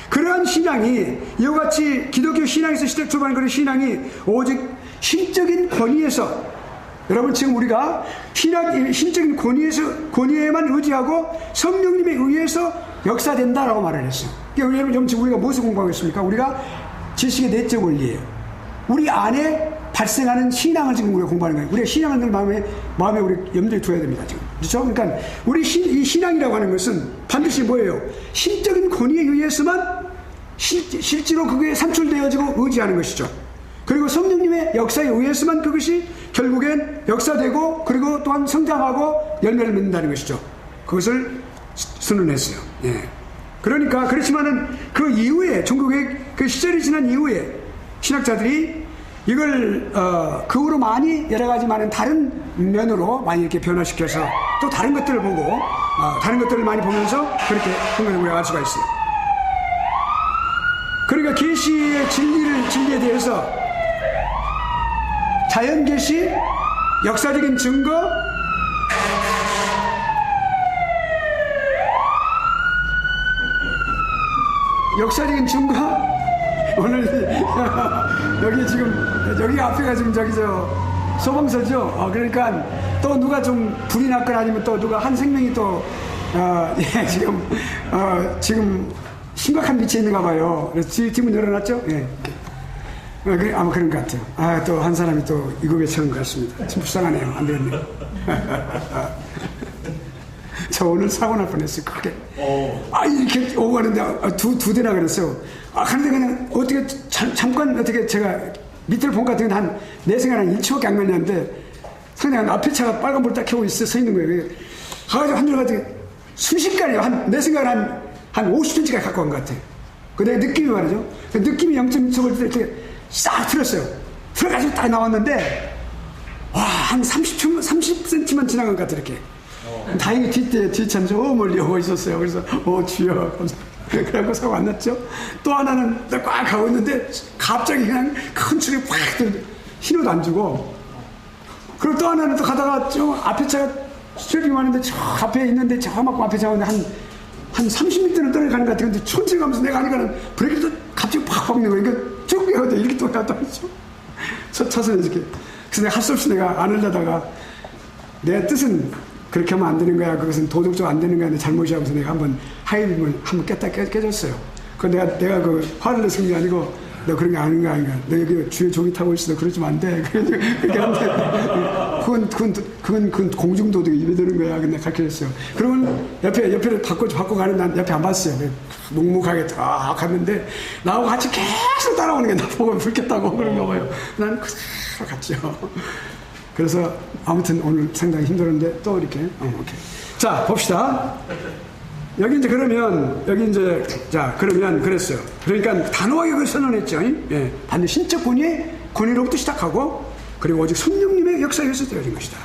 그러한 신앙이, 이와 같이 기독교 신앙에서 출발하는 그런 신앙이 오직 신적인 권위에서, 여러분 지금 우리가 신적인 권위에만 의지하고 성령님에 의해서 역사된다라고 말을 했어요. 여러분 지금 우리가 무엇을 공부하고 있습니까? 우리가 지식의 내적 원리예요. 우리 안에 발생하는 신앙을 지금 우리가 공부하는 거예요. 우리가 신앙을 늘 마음에 우리 염두에 둬야 됩니다. 지금. 그렇죠? 그러니까 우리 이 신앙이라고 하는 것은 반드시 뭐예요? 신적인 권위에 의해서만 실제로 그게 산출되어지고 의지하는 것이죠. 그리고 성령님의 역사에 의해서만 그것이 결국엔 역사되고 그리고 또한 성장하고 열매를 맺는다는 것이죠. 그것을 선언했어요. 예. 그러니까 그렇지만은 그 이후에 종교개혁 그 시절이 지난 이후에 신학자들이 이걸 그 후로 많이 여러 가지 많은 다른 면으로 많이 이렇게 변화시켜서 또 다른 것들을 보고 다른 것들을 많이 보면서 그렇게 흥미를 우리가 알 수가 있어요. 그러니까 계시의 진리에 대해서 자연 계시, 역사적인 증거, 역사적인 증거. 오늘 여기 지금 여기 앞에가 지금 저기 소방서죠. 그러니까 또 누가 좀 불이 났거나 아니면 또 누가 한 생명이 또 지금 심각한 위치에 있는가 봐요. 그래서 뒤문 열어놨죠. 예. 그래, 아마 그런 것 같아요. 아, 또 한 사람이 또 이국에 채운 것 같습니다. 참 불쌍하네요. 안 되겠네요. 저 오늘 사고 날 뻔했어요. 크게. 아, 이렇게 오고 가는데 두 대나 그랬어요. 아, 그런데 그냥 어떻게 잠깐 어떻게 제가 밑을 본 것 같은 내 생각에 한 1초밖에 안 걸렸는데 그냥 앞에 차가 빨간불 딱 켜고 서 있는 거예요. 가가지고 한 줄 가지고 순식간에 내 생각에 한 50cm가 가까운 것 같아요. 그 내 느낌이 말이죠. 그 느낌이 0.2초 때 이렇게 싹 틀었어요. 틀어가지고 딱 나왔는데 와, 한 30cm만 지나간 것 같아 이렇게. 다행히 뒷차는 저 멀리 오고 있었어요. 그래서 주여 그래갖고 사고 안 났죠. 또 하나는 꽉 가고 있는데 갑자기 그냥 큰 줄이 팍 신호도 안 주고, 그리고 또 하나는 또 가다가 좀 앞에 차가 스트레핑 하는데 저 앞에 있는데 저 맞고 앞에 차가 한 30m는 떨어가는 것 같아요. 근데 천천히 가면서 내가 하니까는 브레이크도 갑자기 팍 박는 거예요. 그러니까 쭉 가는데 이렇게 또 갔다 왔죠. 저 차선에 이렇게. 그래서 내가 할 수 없이 내가 안 하려다가 내 뜻은 그렇게 하면 안 되는 거야. 그것은 도덕적으로 안 되는 거야. 내 잘못이야. 그래서 내가 한번 하이빔을 한번 깨졌어요. 그 내가 그 화를 냈은 게 아니고 너 그런 게 아닌 거 아닌가. 너 여기 주에 종이 타고 있어. 그러지면 안 돼. 그렇게 하는데 그건 공중도덕에 입에 드는 거야. 근데 가르쳐줬어요. 그러면 옆에를 바꿔 가는 난 옆에 안 봤어요. 묵묵하게 딱 갔는데 나하고 같이 계속 따라오는 게 나 보고 불켰다고 그런가 봐요. 난 그대로 갔죠. 그래서 아무튼 오늘 상당히 힘들었는데 또 이렇게 오케이. 자, 봅시다. 여기 이제 그러면 그러면 그랬어요. 그러니까 단호하게 그걸 선언했죠. 예, 반드시 신적 권위로부터 시작하고 그리고 오직 성령님의 역사에 의해서 되어진 것이다.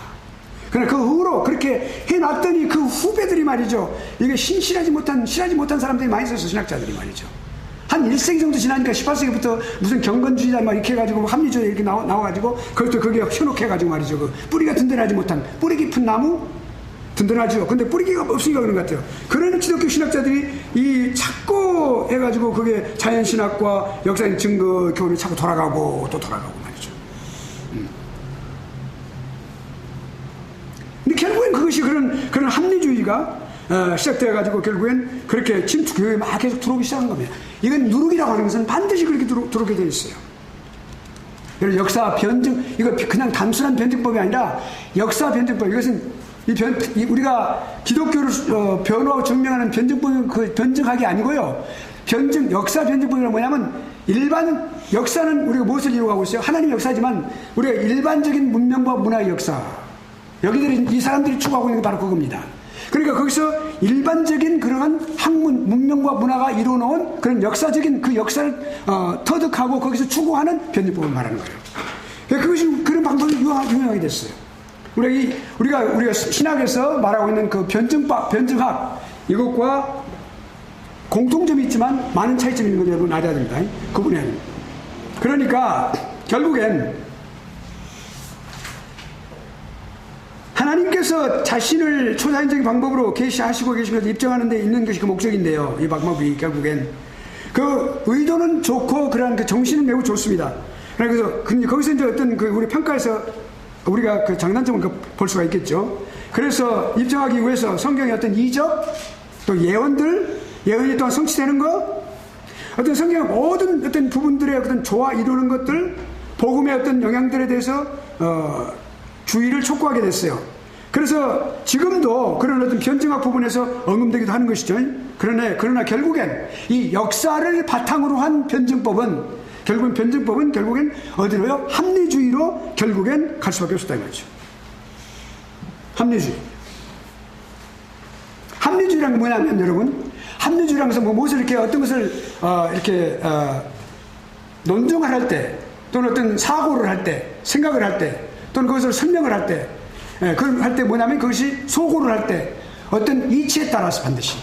그러나 그 후로 그렇게 해놨더니 그 후배들이 말이죠. 이게 실하지 못한 사람들이 많이 있어서 신학자들이 말이죠. 한 1세기 정도 지나니까 18세기부터 무슨 경건주의자 막 이렇게 해가지고 합리주의 이렇게 나와가지고 그것도 그게 현혹해가지고 말이죠. 그 뿌리가 든든하지 못한 뿌리 깊은 나무 든든하죠. 근데 뿌리가 없으니까 그런 것 같아요. 그런 기독교 신학자들이 자꾸 해가지고 그게 자연신학과 역사적 증거 교훈을 자꾸 돌아가고 또 돌아가고 말이죠. 근데 결국엔 그것이 그런 합리주의가 시작되어가지고 결국엔 그렇게 교회에 막 계속 들어오기 시작한 겁니다. 이건 누룩이라고 하는 것은 반드시 그렇게 들어오게 되어 있어요. 그래서 역사 변증, 이거 그냥 단순한 변증법이 아니라 역사 변증법, 이것은 우리가 기독교를 변호하고 증명하는 변증법은 그 변증학이 아니고요. 역사 변증법이란 뭐냐면 일반 역사는 우리가 무엇을 이루어가고 있어요? 하나님의 역사지만 우리가 일반적인 문명과 문화의 역사, 이 사람들이 추구하고 있는 게 바로 그겁니다. 그러니까 거기서 일반적인 그러한 학문, 문명과 문화가 이루어놓은 그런 역사적인 그 역사를 터득하고 거기서 추구하는 변증법을 말하는 거예요. 그것이 그런 방법이 유명하게 됐어요. 우리가 신학에서 말하고 있는 그 변증학, 이것과 공통점이 있지만 많은 차이점이 있는 걸 여러분 알아야 됩니다. 그분에는. 그러니까 결국엔 하나님께서 자신을 초자연적인 방법으로 계시하시고 계신 것을 입증하는 데 있는 것이 그 목적인데요. 이 방법이 결국엔 그 의도는 좋고 그러한 그 정신은 매우 좋습니다. 그래서 거기서 이제 어떤 우리 평가에서 우리가 그 장단점을 볼 수가 있겠죠. 그래서 입증하기 위해서 성경의 어떤 이적 또 예언이 또한 성취되는 것, 어떤 성경의 모든 어떤 부분들의 어떤 조화 이루는 것들, 복음의 어떤 영향들에 대해서 주의를 촉구하게 됐어요. 그래서 지금도 그런 어떤 변증학 부분에서 언급되기도 하는 것이죠. 그러나 결국엔 이 역사를 바탕으로 한 변증법은 결국엔 어디로요? 합리주의로 결국엔 갈 수밖에 없었다 이 말이죠. 합리주의란 게 뭐냐면 여러분, 합리주의라는 것은 무엇을 이렇게 어떤 것을 논증을 할 때, 또는 어떤 사고를 할 때, 생각을 할 때, 또는 그것을 설명을 할 때, 그걸 할 때 뭐냐면 그것이 소고를 할 때 어떤 이치에 따라서 반드시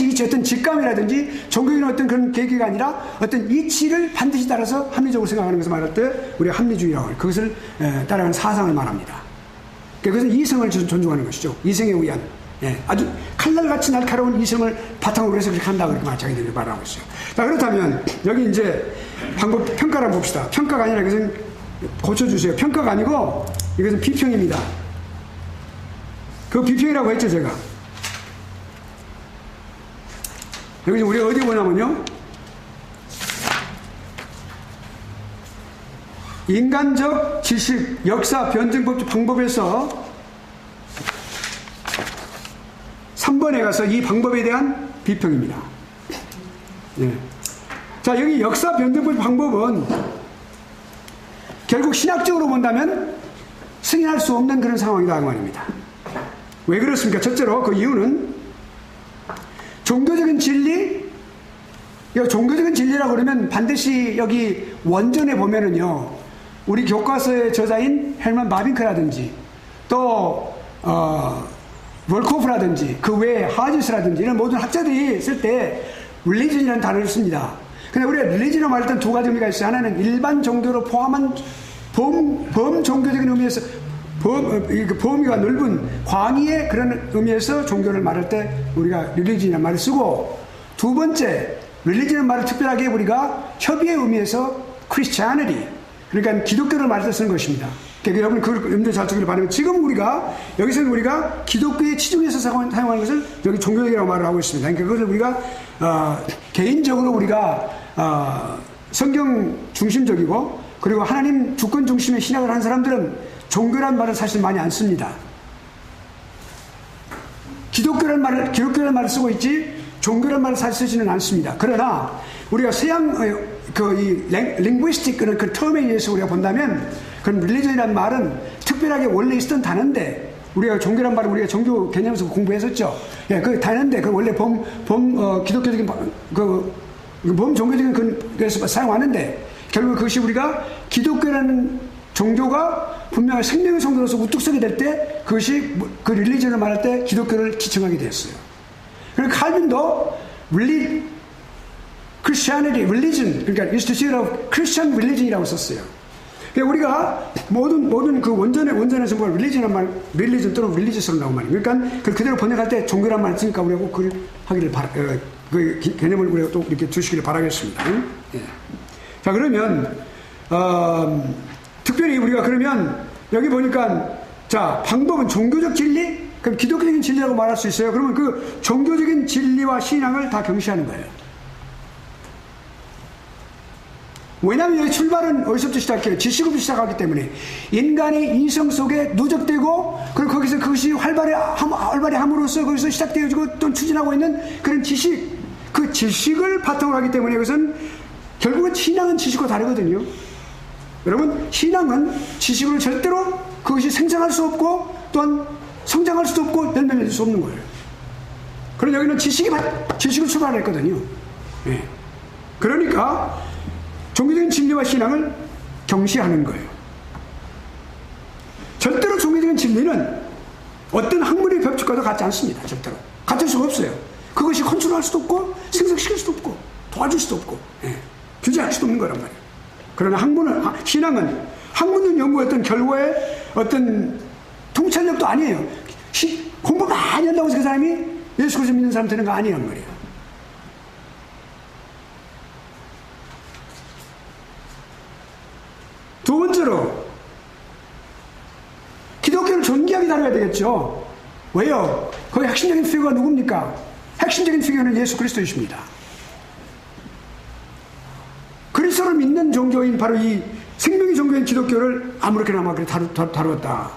이치, 어떤 직감이라든지 종교적인 어떤 그런 계기가 아니라 어떤 이치를 반드시 따라서 합리적으로 생각하는 것을 말할 때 우리가 합리주의라고 해요. 그것을 따라가는 사상을 말합니다. 그것은 이성을 존중하는 것이죠. 이성에 의한 아주 칼날같이 날카로운 이성을 바탕으로 해서 그렇게 한다고 그렇게 자기들이 말하고 있어요. 자, 그렇다면 여기 이제 방법 평가를 한번 봅시다. 평가가 아니라 이것은 고쳐주세요. 평가가 아니고 이것은 비평입니다. 그 비평이라고 했죠, 제가. 여기 우리가 어디 보냐면요. 인간적 지식, 역사, 변증법 방법에서 3번에 가서 이 방법에 대한 비평입니다. 예. 자, 여기 역사 변증법 방법은 결국 신학적으로 본다면 승인할 수 없는 그런 상황이다 그 말입니다. 왜 그렇습니까? 첫째로 그 이유는 종교적인 진리, 종교적인 진리라고 그러면 반드시 여기 원전에 보면은요, 우리 교과서의 저자인 헬만 바빙크라든지 또 월코프라든지 그 외에 하지스라든지 이런 모든 학자들이 쓸 때 religion이라는 단어를 씁니다. 근데 우리가 religion을 말할 때는 두 가지 의미가 있어요. 하나는 일반 종교를 포함한 범종교적인 의미에서 범위가 넓은 광의의 그런 의미에서 종교를 말할 때 우리가 religion이라는 말을 쓰고, 두 번째 religion이라는 말을 특별하게 우리가 협의의 의미에서 Christianity, 그러니까 기독교를 말할 때 쓰는 것입니다. 그러니까 여러분 그걸 염두에 잘 두기를 바라면, 지금 여기서는 우리가 기독교에 치중해서 사용하는 것을 여기 종교적이라고 말을 하고 있습니다. 그러니까 그것을 우리가 개인적으로 우리가 성경 중심적이고 그리고 하나님 주권 중심의 신학을 하는 사람들은 종교란 말을 사실 많이 안 씁니다. 기독교란 말을 쓰고 있지 종교란 말을 사실 쓰지는 않습니다. 그러나 우리가 서양 linguistic 그런 그 term에 의해서 우리가 본다면, 그런 religion이라는 말은 특별하게 원래 있었던 단어인데, 우리가 종교란 말을 우리가 종교 개념에서 공부했었죠. 예, 그 단어인데 그 원래 기독교적인 범종교적인 그래서 사용하는데, 결국 그것이 우리가 기독교라는 종교가 분명히 생명의 성도로서 우뚝 서게 될 때, 그것이 그 religion을 말할 때 기독교를 지칭하게 되었어요. 그리고 칼빈도 Christianity, religion, 그러니까 institute of Christian religion이라고 썼어요. 그러니까 우리가 모든 그 원전에서 뭐 religion이란 말, religion 또는 religious라고 말이에요. 그러니까 그 그대로 번역할 때 종교란 말을 쓰니까 우리가 꼭 그걸 하기를 그 개념을 우리가 또 이렇게 주시기를 바라겠습니다. 예. 자, 그러면 특별히 우리가 그러면 여기 보니까, 자, 방법은 종교적 진리, 그럼 기독교적인 진리라고 말할 수 있어요. 그러면 그 종교적인 진리와 신앙을 다 경시하는 거예요. 왜냐하면 여기 출발은 어디서부터 시작해요? 지식으로부터 시작하기 때문에 인간이 이성 속에 누적되고, 그리고 거기서 그것이 활발함으로써 거기서 시작되어지고 또 추진하고 있는 그런 지식, 그 지식을 바탕으로 하기 때문에 그것은 결국은 신앙은 지식과 다르거든요. 여러분, 신앙은 지식으로 절대로 그것이 생성할 수 없고 또한 성장할 수도 없고 열매 맺을 수 없는 거예요. 그럼 여기는 지식을 출발했거든요. 예. 그러니까 종교적인 진리와 신앙을 경시하는 거예요. 절대로 종교적인 진리는 어떤 학문의 법칙과도 같지 않습니다. 절대로 같을 수가 없어요. 그것이 컨트롤할 수도 없고 생성시킬 수도 없고 도와줄 수도 없고, 예, 규제할 수도 없는 거란 말이에요. 그러나 신앙은 학문적 연구의 어떤 결과의 어떤 통찰력도 아니에요. 공부 많이 한다고 해서 그 사람이 예수 그리스도 믿는 사람 되는 거 아니란 말이에요. 두 번째로 기독교를 존귀하게 다뤄야 되겠죠. 왜요? 거기 핵심적인 피규어가 누굽니까? 핵심적인 피규어는 예수 그리스도이십니다. 그리스도를 믿는 종교인 바로 이 생명의 종교인 기독교를 아무렇게나 막 다루었다.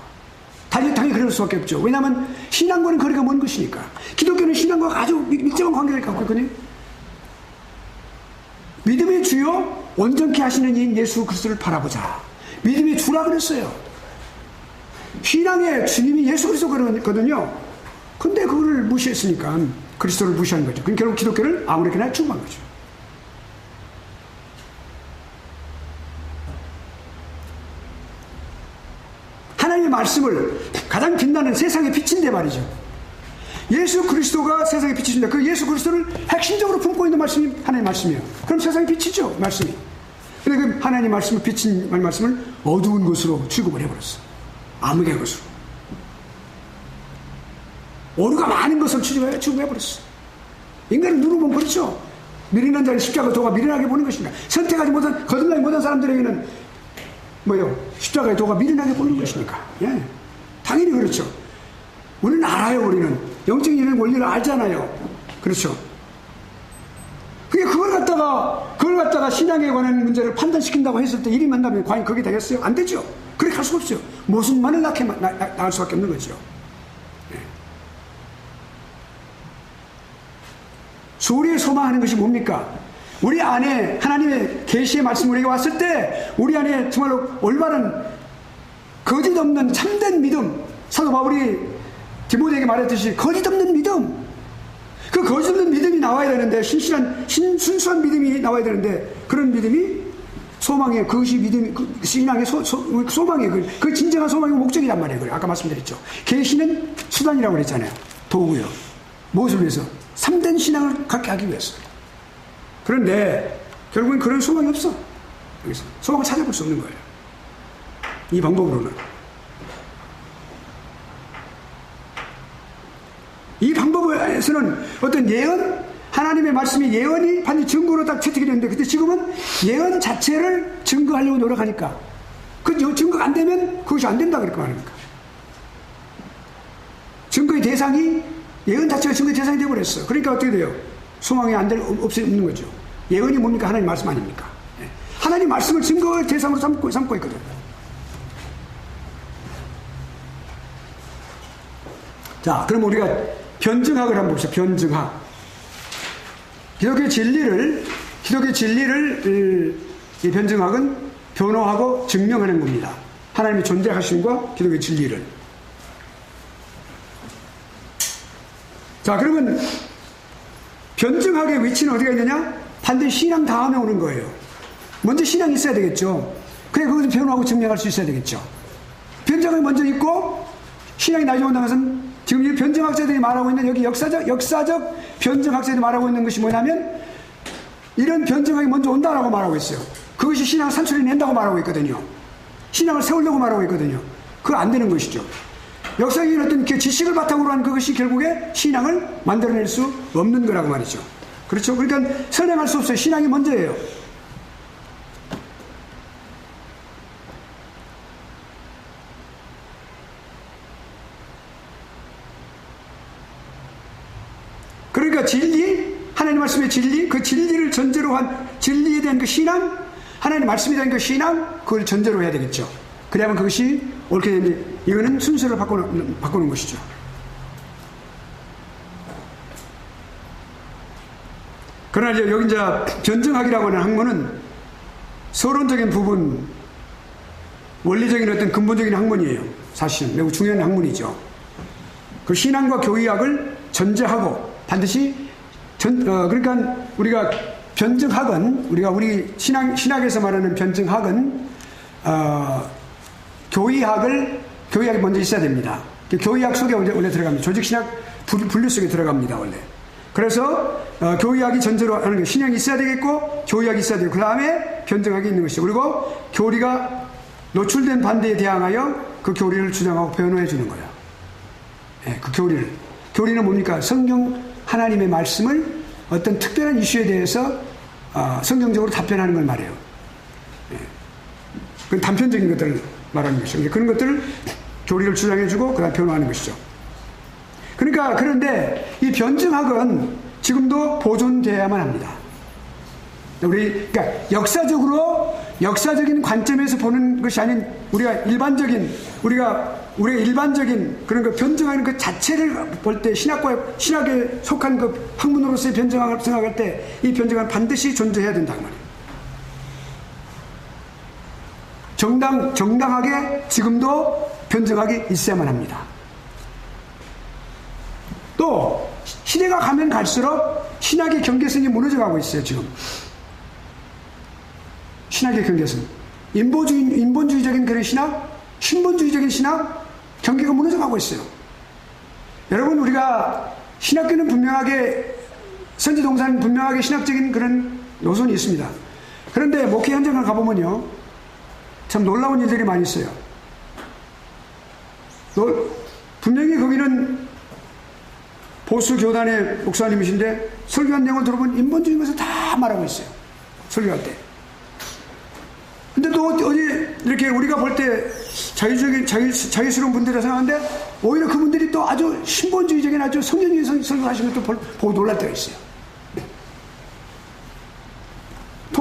당연히 그럴 수밖에 없죠. 왜냐하면 신앙과는 거리가 먼 것이니까. 기독교는 신앙과 아주 밀접한 관계를 갖고 있거든요. 믿음의 주요 온전케 하시는 이인 예수 그리스도를 바라보자. 믿음의 주라 그랬어요. 신앙의 주님이 예수 그리스도거든요. 근데 그거를 무시했으니까 그리스도를 무시한 거죠. 그럼 결국 기독교를 아무렇게나 추구한 거죠. 하나님의 말씀을 가장 빛나는 세상의 빛인데 말이죠. 예수 그리스도가 세상의 빛이십니다. 그 예수 그리스도를 핵심적으로 품고 있는 말씀이 하나님의 말씀이에요. 그럼 세상의 빛이죠, 말씀이. 그런데 그 하나님의 말씀을 비친 말씀을 어두운 것으로 취급을 해버렸어. 암흑의 것으로. 오류가 많은 것을 취급해버렸어. 인간은 눈으로 보면 그렇죠. 미련한 자는 십자가 도가 미련하게 보는 것입니다. 선택하지 못한, 거듭나지 못한 사람들에게는 십자가의 도가 미련하게 보는 것이니까. 예. 당연히 그렇죠. 우리는 알아요, 우리는. 영적인 원리를 알잖아요. 그렇죠. 그걸 갖다가 신앙에 관한 문제를 판단시킨다고 했을 때 일이 만나면 과연 그게 되겠어요? 안 되죠. 그렇게 할 수가 없어요. 모순만을 낳을 수밖에 없는 거죠. 네. 우리의 소망하는 것이 뭡니까? 우리 안에 하나님의 계시의 말씀이 우리에게 왔을 때 우리 안에 정말로 올바른 거짓 없는 참된 믿음, 사도 바울이 디모데에게 말했듯이 거짓 없는 믿음, 그 거짓 없는 믿음이 나와야 되는데, 순수한 믿음이 나와야 되는데, 그런 믿음이 소망의, 그것이 믿음, 그 신앙의 소망의, 그 진정한 소망의 목적이란 말이에요. 아까 말씀드렸죠. 계시는 수단이라고 그랬잖아요. 도구요. 무엇을 위해서? 참된 신앙을 갖게 하기 위해서. 그런데 결국엔 그런 소망이 없어. 여기서 소망을 찾아볼 수 없는 거예요. 이 방법으로는. 이 방법에서는 어떤 예언, 하나님의 말씀이 예언이 반드시 증거로 딱 채택이 되는데, 그때 지금은 예언 자체를 증거하려고 노력하니까 그 증거가 안 되면 그것이 안 된다 그렇게 말합니까? 증거의 대상이 예언 자체가 증거의 대상이 되어버렸어. 그러니까 어떻게 돼요? 소망이 없는 거죠. 예언이 뭡니까? 하나님 말씀 아닙니까? 하나님 말씀을 증거의 대상으로 삼고 있거든. 자, 그럼 우리가 변증학을 한번 봅시다. 변증학. 기독교의 진리를 이 변증학은 변호하고 증명하는 겁니다. 하나님의 존재하심과 기독교의 진리를. 자, 그러면 변증학의 위치는 어디가 있느냐? 반드시 신앙 다음에 오는 거예요. 먼저 신앙이 있어야 되겠죠. 그래, 그것을 변호하고 증명할 수 있어야 되겠죠. 변증학이 먼저 있고 신앙이 나중에 온다는 것은, 지금 이 변증학자들이 말하고 있는, 여기 역사적 변증학자들이 말하고 있는 것이 뭐냐면, 이런 변증학이 먼저 온다라고 말하고 있어요. 그것이 신앙을 산출해낸다고 말하고 있거든요. 신앙을 세우려고 말하고 있거든요. 그거 안 되는 것이죠. 역사적인 어떤 지식을 바탕으로 한 그것이 결국에 신앙을 만들어낼 수 없는 거라고 말이죠. 그렇죠? 그러니까 선행할 수 없어요. 신앙이 먼저예요. 그러니까 진리, 하나님 말씀의 진리, 그 진리를 전제로 한 진리에 대한 그 신앙, 하나님 말씀에 대한 그 신앙, 그걸 전제로 해야 되겠죠. 그래야만 그것이 옳게 되는데, 이거는 순서를 바꾸는 것이죠. 그러나 이제 여기 이제 변증학이라고 하는 학문은 서론적인 부분, 원리적인 어떤 근본적인 학문이에요. 사실은 매우 중요한 학문이죠. 그 신앙과 교의학을 전제하고 반드시 그러니까 우리가 변증학은, 우리 신학에서 말하는 변증학은 교의학이 먼저 있어야 됩니다. 교의학 속에 원래 들어갑니다. 조직신학 분류 속에 들어갑니다, 원래. 그래서 교의학이 전제로 하는 게, 신앙이 있어야 되겠고 교의학이 있어야 되고, 그 다음에 변증학이 있는 것이죠. 그리고 교리가 노출된 반대에 대항하여 그 교리를 주장하고 변호해 주는 거예요. 네, 그 교리는 뭡니까? 성경 하나님의 말씀을 어떤 특별한 이슈에 대해서 성경적으로 답변하는 걸 말해요. 네. 그건 단편적인 것들을 말하는 것이죠. 그런 것들을 교리를 주장해주고 그다음 변호하는 것이죠. 그런데 이 변증학은 지금도 보존되어야만 합니다. 그러니까 역사적인 관점에서 보는 것이 아닌, 우리가 일반적인 그런 거 변증하는 그 자체를 볼 때, 신학에 속한 그 학문으로서의 변증학을 생각할 때, 이 변증학은 반드시 존재해야 된다는 말이에요. 정당하게 지금도 변증학이 있어야만 합니다. 또 시대가 가면 갈수록 신학의 경계선이 무너져가고 있어요. 지금 신학의 경계선, 인본주의적인 그런 신학, 신본주의적인 신학, 경계가 무너져가고 있어요. 여러분, 우리가 신학교는 분명하게, 선지동사는 분명하게 신학적인 그런 노선이 있습니다. 그런데 목회 현장을 가보면요, 참 놀라운 일들이 많이 있어요. 분명히 거기는 보수 교단의 목사님이신데 설교한 내용을 들어보면 인본주의인 것을 다 말하고 있어요. 설교할 때. 근데 또 어디 이렇게 우리가 볼 때 자유스러운 분들이라 생각하는데, 오히려 그분들이 또 아주 신본주의적인, 아주 성경적인 설교하시는 것도 보고 놀랄 때가 있어요.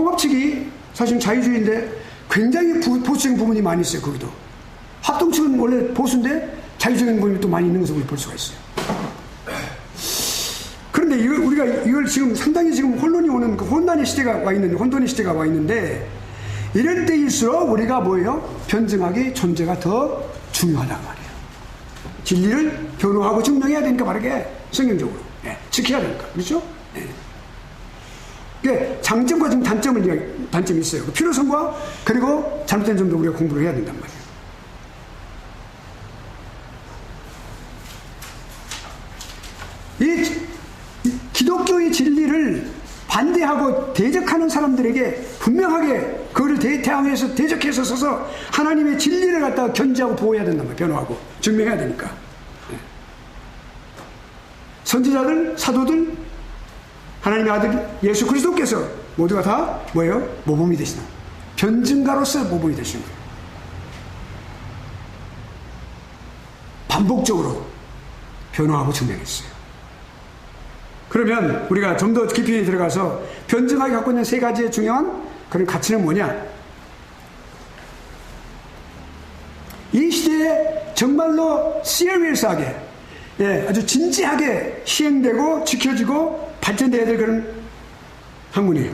통합 측이 사실 자유주의인데 굉장히 보수적인 부분이 많이 있어요. 거기도. 합동 측은 원래 보수인데 자유적인 부분이 또 많이 있는 것을 우리 볼 수가 있어요. 그런데 우리가 이걸 지금 상당히 지금 혼돈이 오는 그 혼돈의 시대가 와 있는데 이럴 때일수록 우리가 뭐예요? 변증학의 존재가 더 중요하단 말이에요. 진리를 변호하고 증명해야 되니까 바르게 성경적으로 지켜야 되니까. 그렇죠? 네. 장점과 좀 단점이 있어요. 필요성과 그리고 잘못된 점도 우리가 공부를 해야 된단 말이에요. 이 기독교의 진리를 반대하고 대적하는 사람들에게 분명하게 그거를 대항해서 대적해서 서서 하나님의 진리를 갖다가 견지하고 보호해야 된단 말이에요. 변호하고 증명해야 되니까. 선지자들, 사도들, 하나님의 아들 예수 그리스도께서 모두가 다 뭐예요? 모범이 되시는 변증가로서 모범이 되시는 거예요. 반복적으로 변호하고 증명했어요. 그러면 우리가 좀 더 깊이 들어가서 변증학이 갖고 있는 세 가지의 중요한 그런 가치는 뭐냐? 이 시대에 정말로 시리어스하게 아주 진지하게 시행되고 지켜지고 발전돼야 될 그런 학문이에요.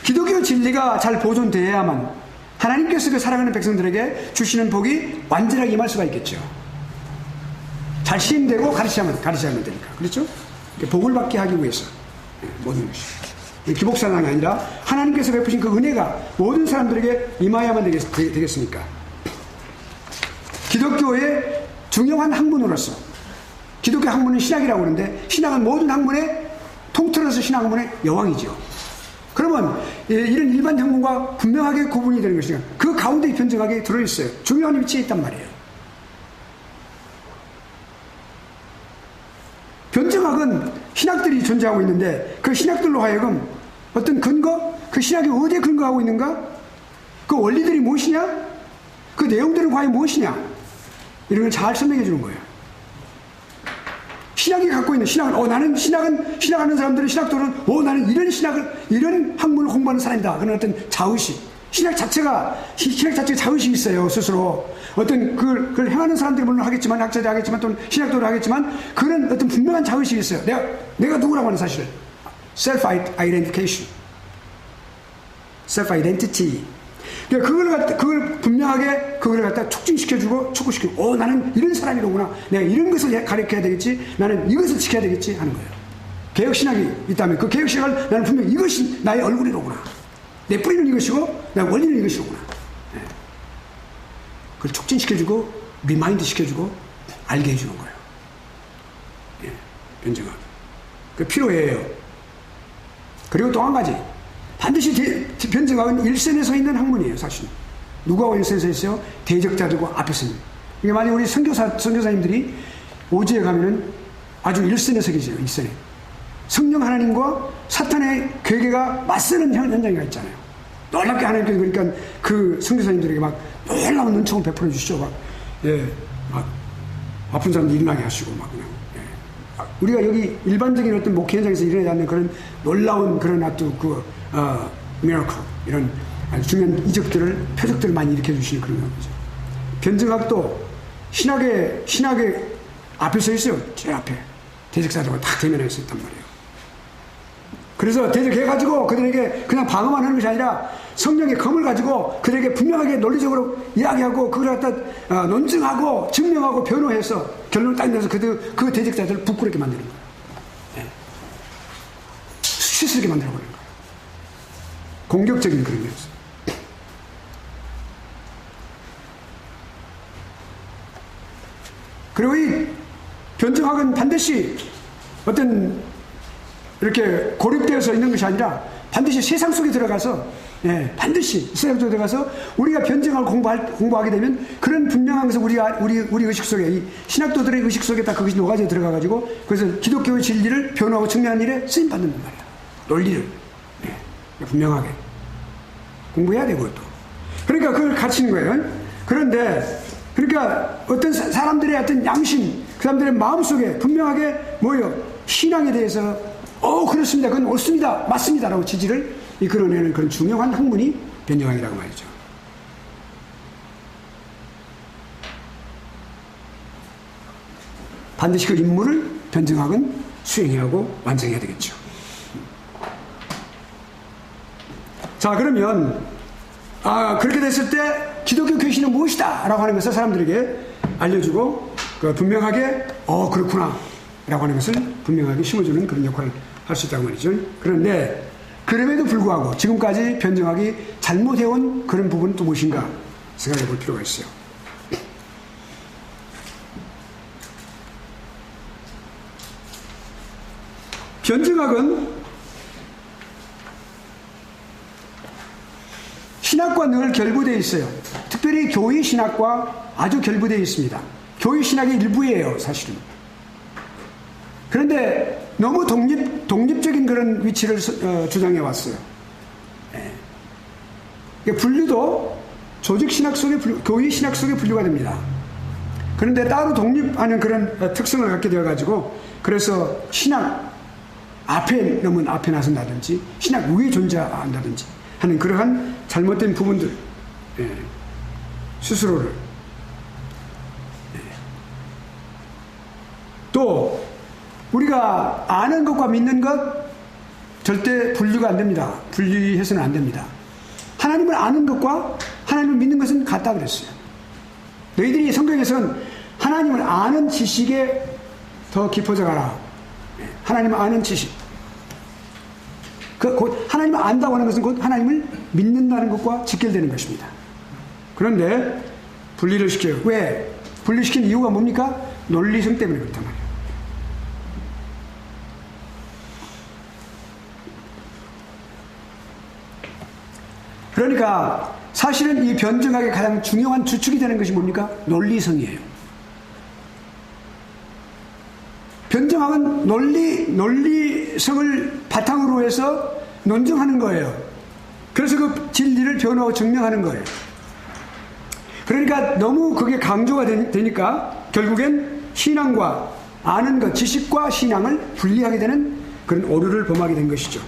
기독교 진리가 잘 보존되어야만 하나님께서 그 사랑하는 백성들에게 주시는 복이 완전하게 임할 수가 있겠죠. 잘 시행되고 가르치면 되니까. 그렇죠? 복을 받게 하기 위해서 모든 것이. 기복사랑이 아니라 하나님께서 베푸신 그 은혜가 모든 사람들에게 임하야만 되겠습니까? 기독교의 중요한 학문으로서 기독교 학문은 신학이라고 그러는데 신학은 모든 학문의 통틀어서 신학 학문의 여왕이죠. 그러면 이런 일반 학문과 분명하게 구분이 되는 것이니까 그 가운데 이 변증학이 들어있어요. 중요한 위치에 있단 말이에요. 변증학은 신학들이 존재하고 있는데 그 신학들로 하여금 어떤 근거? 그 신학이 어디에 근거하고 있는가? 그 원리들이 무엇이냐? 그 내용들은 과연 무엇이냐? 이런 걸 잘 설명해 주는 거예요. 신학이 갖고 있는 나는 신학하는 사람들은 신학도는 나는 이런 학문을 공부하는 사람이다. 그런 어떤 자의식. 신학 자체가 자의식이 있어요. 스스로. 어떤 그걸 행하는 사람들이 물론 하겠지만, 학자들이 하겠지만, 또는 신학도를 하겠지만, 그런 어떤 분명한 자의식이 있어요. 내가 누구라고 하는 사실을. self-identification. self-identity. 그걸 분명하게 그걸 갖다 촉진시켜주고 촉구시키고 나는 이런 사람이로구나. 내가 이런 것을 가르쳐야 되겠지. 나는 이것을 지켜야 되겠지 하는 거예요. 개혁신학이 있다면 그 개혁신학을 나는 분명히 이것이 나의 얼굴이로구나. 내 뿌리는 이것이고 내 원리는 이것이로구나. 그걸 촉진시켜주고 리마인드 시켜주고 알게 해주는 거예요. 변증학. 그 필요해요. 그리고 또 한 가지. 반드시 변증학은 일선에 서 있는 학문이에요, 사실. 누가 일선에 서 있어요? 대적자들과 앞에 서 있는. 이게 만약 우리 선교사님들이 오지에 가면은 아주 일선에 서 계세요, 일선에. 성령 하나님과 사탄의 괴계가 맞서는 현장이 있잖아요. 놀랍게 하나님께서 그러니까 그 선교사님들에게 막 놀라운 은총을 베풀어 주시죠. 막 아픈 사람들 일어나게 하시고 막 그냥. 우리가 여기 일반적인 어떤 목회 현장에서 일어나지 않는 그런 놀라운 그런 미라클 이런 아주 중요한 표적들을 많이 일으켜 주시는 그런 거죠. 변증학도 신학의 앞에 서 있어요. 제 앞에 대적사들과 딱 대면해 있었단 말이에요. 그래서 대적해가지고 그들에게 그냥 방어만 하는 것이 아니라 성령의 검을 가지고 그들에게 분명하게 논리적으로 이야기하고 그걸 갖다 논증하고 증명하고 변호해서 결론을 딱 내서 그 대적자들을 부끄럽게 만드는 거예요. 수치스럽게 만들어버리는 거예요. 공격적인 그런 거였어요. 그리고 이 변증학은 반드시 어떤 이렇게 고립되어서 있는 것이 아니라 반드시 세상 속에 들어가서 반드시 세상 속에 들어가서 우리가 변증학을 공부하게 되면 그런 분명한 것을 우리 의식 속에 이 신학도들의 의식 속에 다 그것이 녹아져 들어가가지고 그래서 기독교의 진리를 변호하고 증명하는 일에 쓰임 받는 말이야. 논리를 분명하게 공부해야 되고 또 그러니까 그걸 가르치는 거예요. 그런데 그러니까 어떤 사람들의 어떤 양심 그 사람들의 마음속에 분명하게 뭐예요? 신앙에 대해서 그렇습니다. 그건 옳습니다. 맞습니다. 라고 지지를 이끌어내는 그런 중요한 학문이 변증학이라고 말이죠. 반드시 그 임무를 변증학은 수행해야 하고 완성해야 되겠죠. 자, 그러면 그렇게 됐을 때 기독교 교신은 무엇이다 라고 하는 것을 사람들에게 알려주고 분명하게 그렇구나 라고 하는 것을 분명하게 심어주는 그런 역할을 할 수 있다고 말이죠. 그런데 그럼에도 불구하고 지금까지 변증학이 잘못해온 그런 부분은 또 무엇인가 생각해 볼 필요가 있어요. 변증학은 신학과 늘 결부되어 있어요. 특별히 교회 신학과 아주 결부되어 있습니다. 교회 신학의 일부예요, 사실은. 그런데 너무 독립적인 그런 위치를 주장해 왔어요. 분류도 조직 신학 속에 교회 신학 속에 분류가 됩니다. 그런데 따로 독립하는 그런 특성을 갖게 되어가지고 그래서 신학 앞에 너무 앞에 나선다든지 신학 위에 존재한다든지 하는 그러한 잘못된 부분들 스스로를 또 우리가 아는 것과 믿는 것 절대 분류가 안 됩니다. 분리해서는 안 됩니다. 하나님을 아는 것과 하나님을 믿는 것은 같다 그랬어요. 너희들이 성경에서는 하나님을 아는 지식에 더 깊어져 가라. 하나님을 아는 지식. 곧 하나님을 안다고 하는 것은 곧 하나님을 믿는다는 것과 직결되는 것입니다. 그런데 분리를 시켜요. 왜? 분리시킨 이유가 뭡니까? 논리성 때문에 그렇단 말이에요. 그러니까 사실은 이 변증학의 가장 중요한 주축이 되는 것이 뭡니까? 논리성이에요. 변증학은 논리성을 바탕으로 해서 논증하는 거예요. 그래서 그 진리를 변화하고 증명하는 거예요. 그러니까 너무 그게 강조가 되니까 결국엔 신앙과 아는 것, 지식과 신앙을 분리하게 되는 그런 오류를 범하게 된 것이죠.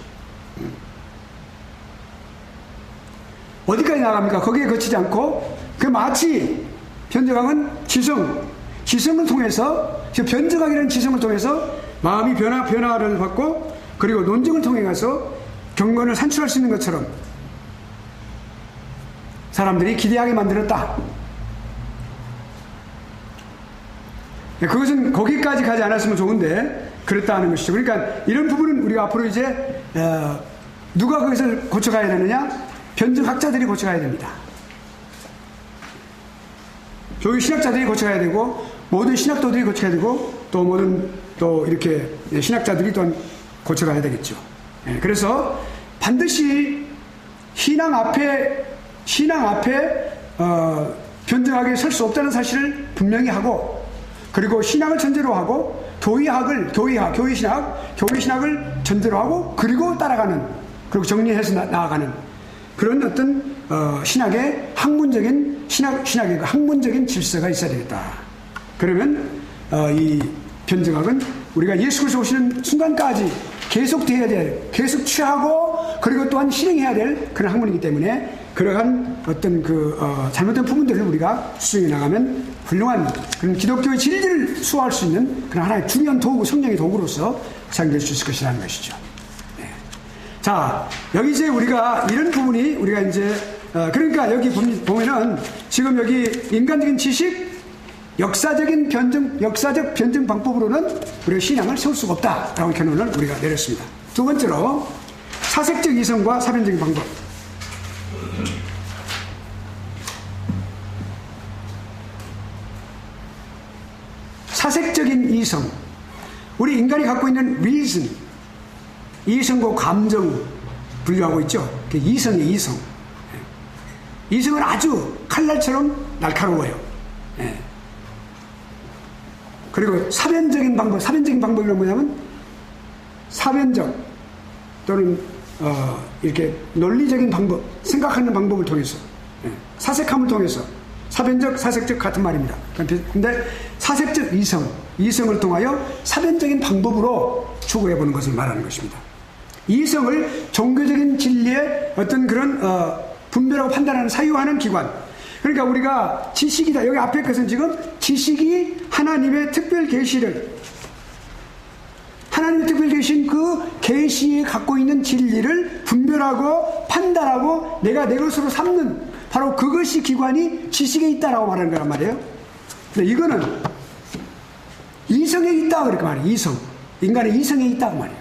어디까지 나갑니까? 거기에 거치지 않고 그 마치 변증학은 지성을 통해서 변증학이라는 지성을 통해서 마음이 변화를 받고 그리고 논증을 통해 가서 경건을 산출할 수 있는 것처럼 사람들이 기대하게 만들었다. 그것은 거기까지 가지 않았으면 좋은데 그랬다는 것이죠. 그러니까 이런 부분은 우리가 앞으로 이제 누가 그것을 고쳐가야 되느냐? 변증학자들이 고쳐가야 됩니다. 교회 신학자들이 고쳐가야 되고 모든 신학도들이 고쳐야 되고 또 모든 또 이렇게 신학자들이 또한 고쳐가야 되겠죠. 그래서 반드시 신앙 앞에 변증학에 설 수 없다는 사실을 분명히 하고 그리고 신앙을 전제로 하고 교회 신학을 전제로 하고 그리고 따라가는 그리고 정리해서 나아가는 그런 어떤 신학의 학문적인 질서가 있어야 되겠다. 그러면 이 변증학은 우리가 예수 그리스도 오시는 순간까지 계속 취하고 그리고 또한 실행해야 될 그런 학문이기 때문에 그러한 어떤 잘못된 부분들을 우리가 수정해 나가면 훌륭한 그런 기독교의 진리를 수호할 수 있는 그런 하나의 중요한 도구, 성령의 도구로서 사용될 수 있을 것이라는 것이죠. 자, 여기 이제 우리가 이런 부분이 우리가 이제 그러니까 여기 보면은 지금 여기 인간적인 지식, 역사적 변증 방법으로는 우리가 신앙을 세울 수가 없다라고 결론을 우리가 내렸습니다. 두 번째로 사색적 이성과 사변적인 방법. 사색적인 이성, 우리 인간이 갖고 있는 reason, 이성과 감정 분류하고 있죠. 이성이에요, 이성. 이성은 아주 칼날처럼 날카로워요. 그리고 사변적인 방법이 뭐냐면 사변적 또는 이렇게 논리적인 방법, 생각하는 방법을 통해서 사색함을 통해서 사변적, 사색적 같은 말입니다. 근데 사색적 이성, 이성을 통하여 사변적인 방법으로 추구해 보는 것을 말하는 것입니다. 이성을 종교적인 진리의 어떤 그런 분별하고 판단하는 사유하는 기관. 그러니까 우리가 지식이다. 여기 앞에 것은 지금 지식이 하나님의 특별 계시를, 하나님의 특별 계신 그 계시에 갖고 있는 진리를 분별하고 판단하고 내가 내 것으로 삼는 바로 그것이 기관이 지식에 있다라고 말하는 거란 말이에요. 근데 이거는 이성에 있다 그렇게 말해요. 이성. 인간의 이성에 있다고 말해요.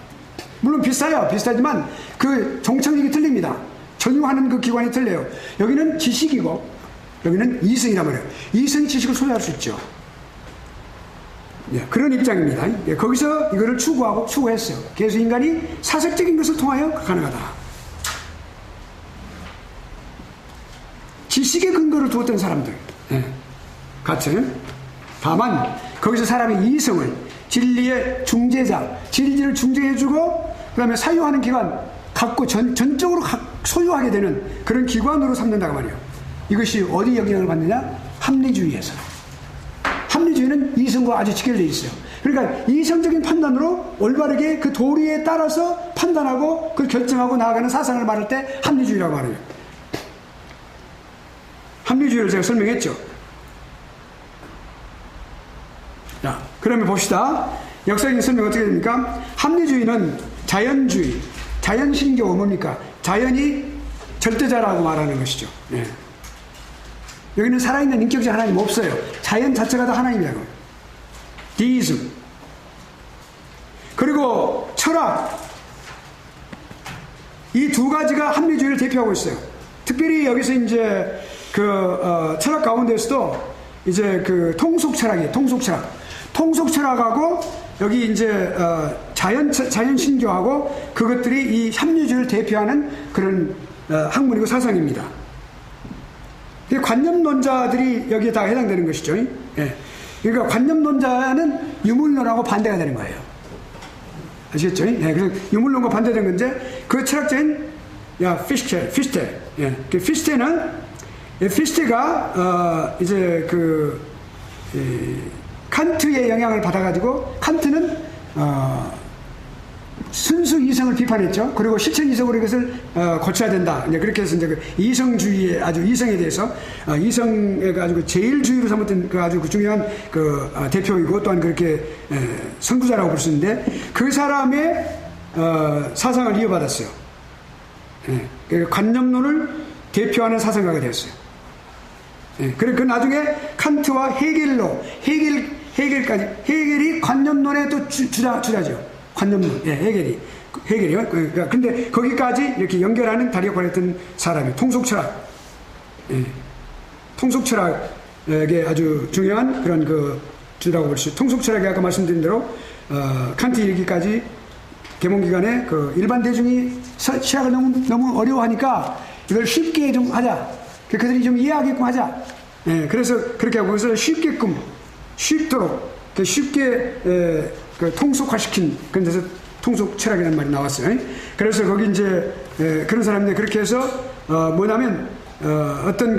물론 비슷해요. 비슷하지만 그 정착력이 틀립니다. 전유하는 그 기관이 틀려요. 여기는 지식이고 여기는 이성이란 말이에요. 이성이 지식을 소유할 수 있죠. 예, 그런 입장입니다. 예, 거기서 이거를 추구했어요. 그래서 인간이 사색적인 것을 통하여 가능하다. 지식의 근거를 두었던 사람들. 예, 같은. 다만 거기서 사람의 이성을 진리의 중재자, 진리를 중재해주고 그 다음에 사유하는 기관, 갖고 전적으로 소유하게 되는 그런 기관으로 삼는다고 말이에요. 이것이 어디 영향을 받느냐? 합리주의에서. 합리주의는 이성과 아주 직결되어 있어요. 그러니까 이성적인 판단으로 올바르게 그 도리에 따라서 판단하고 그 결정하고 나아가는 사상을 말할 때 합리주의라고 말해요. 합리주의를 제가 설명했죠. 자, 그러면 봅시다. 역사적인 설명 어떻게 됩니까? 합리주의는 자연주의, 자연신교가 뭡니까? 자연이 절대자라고 말하는 것이죠. 예. 여기는 살아있는 인격적 하나님 없어요. 자연 자체가 다 하나님이라고. 디이즘. 그리고 철학. 이 두 가지가 합리주의를 대표하고 있어요. 특별히 여기서 이제 철학 가운데서도 이제 통속 철학이에요. 통속 철학. 통속 철학하고 여기 이제 자연 신교하고 그것들이 이 합리주의를 대표하는 그런 학문이고 사상입니다. 관념론자들이 여기에 다 해당되는 것이죠. 예. 그러니까 관념론자는 유물론하고 반대가 되는 거예요. 아시겠죠? 예. 그래서 유물론과 반대되는 건데 그 철학자인 피슈테. 예. 그 피슈테가 이제 칸트의 영향을 받아가지고 칸트는 순수 이성을 비판했죠. 그리고 실천 이성으로 이것을 고쳐야 된다. 이제 그렇게 해서 이제 그 이성주의의 아주 이성에 대해서 이성의 아주 제일주의로 삼았던 그 아주 중요한 대표이고 또한 그렇게 선구자라고 볼 수 있는데 그 사람의 사상을 이어받았어요. 예, 관념론을 대표하는 사상가가 되었어요. 예, 그리고 나중에 칸트와 헤겔이 관념론의 또 주자죠. 관념론, 예, 헤겔이요. 그러니까 근데 거기까지 이렇게 연결하는 다리 역할을 했던 사람이 통속철학, 예, 통속철학에 아주 중요한 그런 주라고 볼 수 있어요. 통속철학이 아까 말씀드린 대로 칸트 이르기까지 개몽기간에 일반 대중이 시학을 너무 어려워하니까 이걸 쉽게 좀 하자. 그들이 좀 이해하게끔 하자. 예, 그래서 그렇게 하고 그래서 쉽도록 쉽게 통속화시킨 그런 데서 통속 철학이라는 말이 나왔어요. 그래서 거기 이제 그런 사람인데 그렇게 해서 뭐냐면 어떤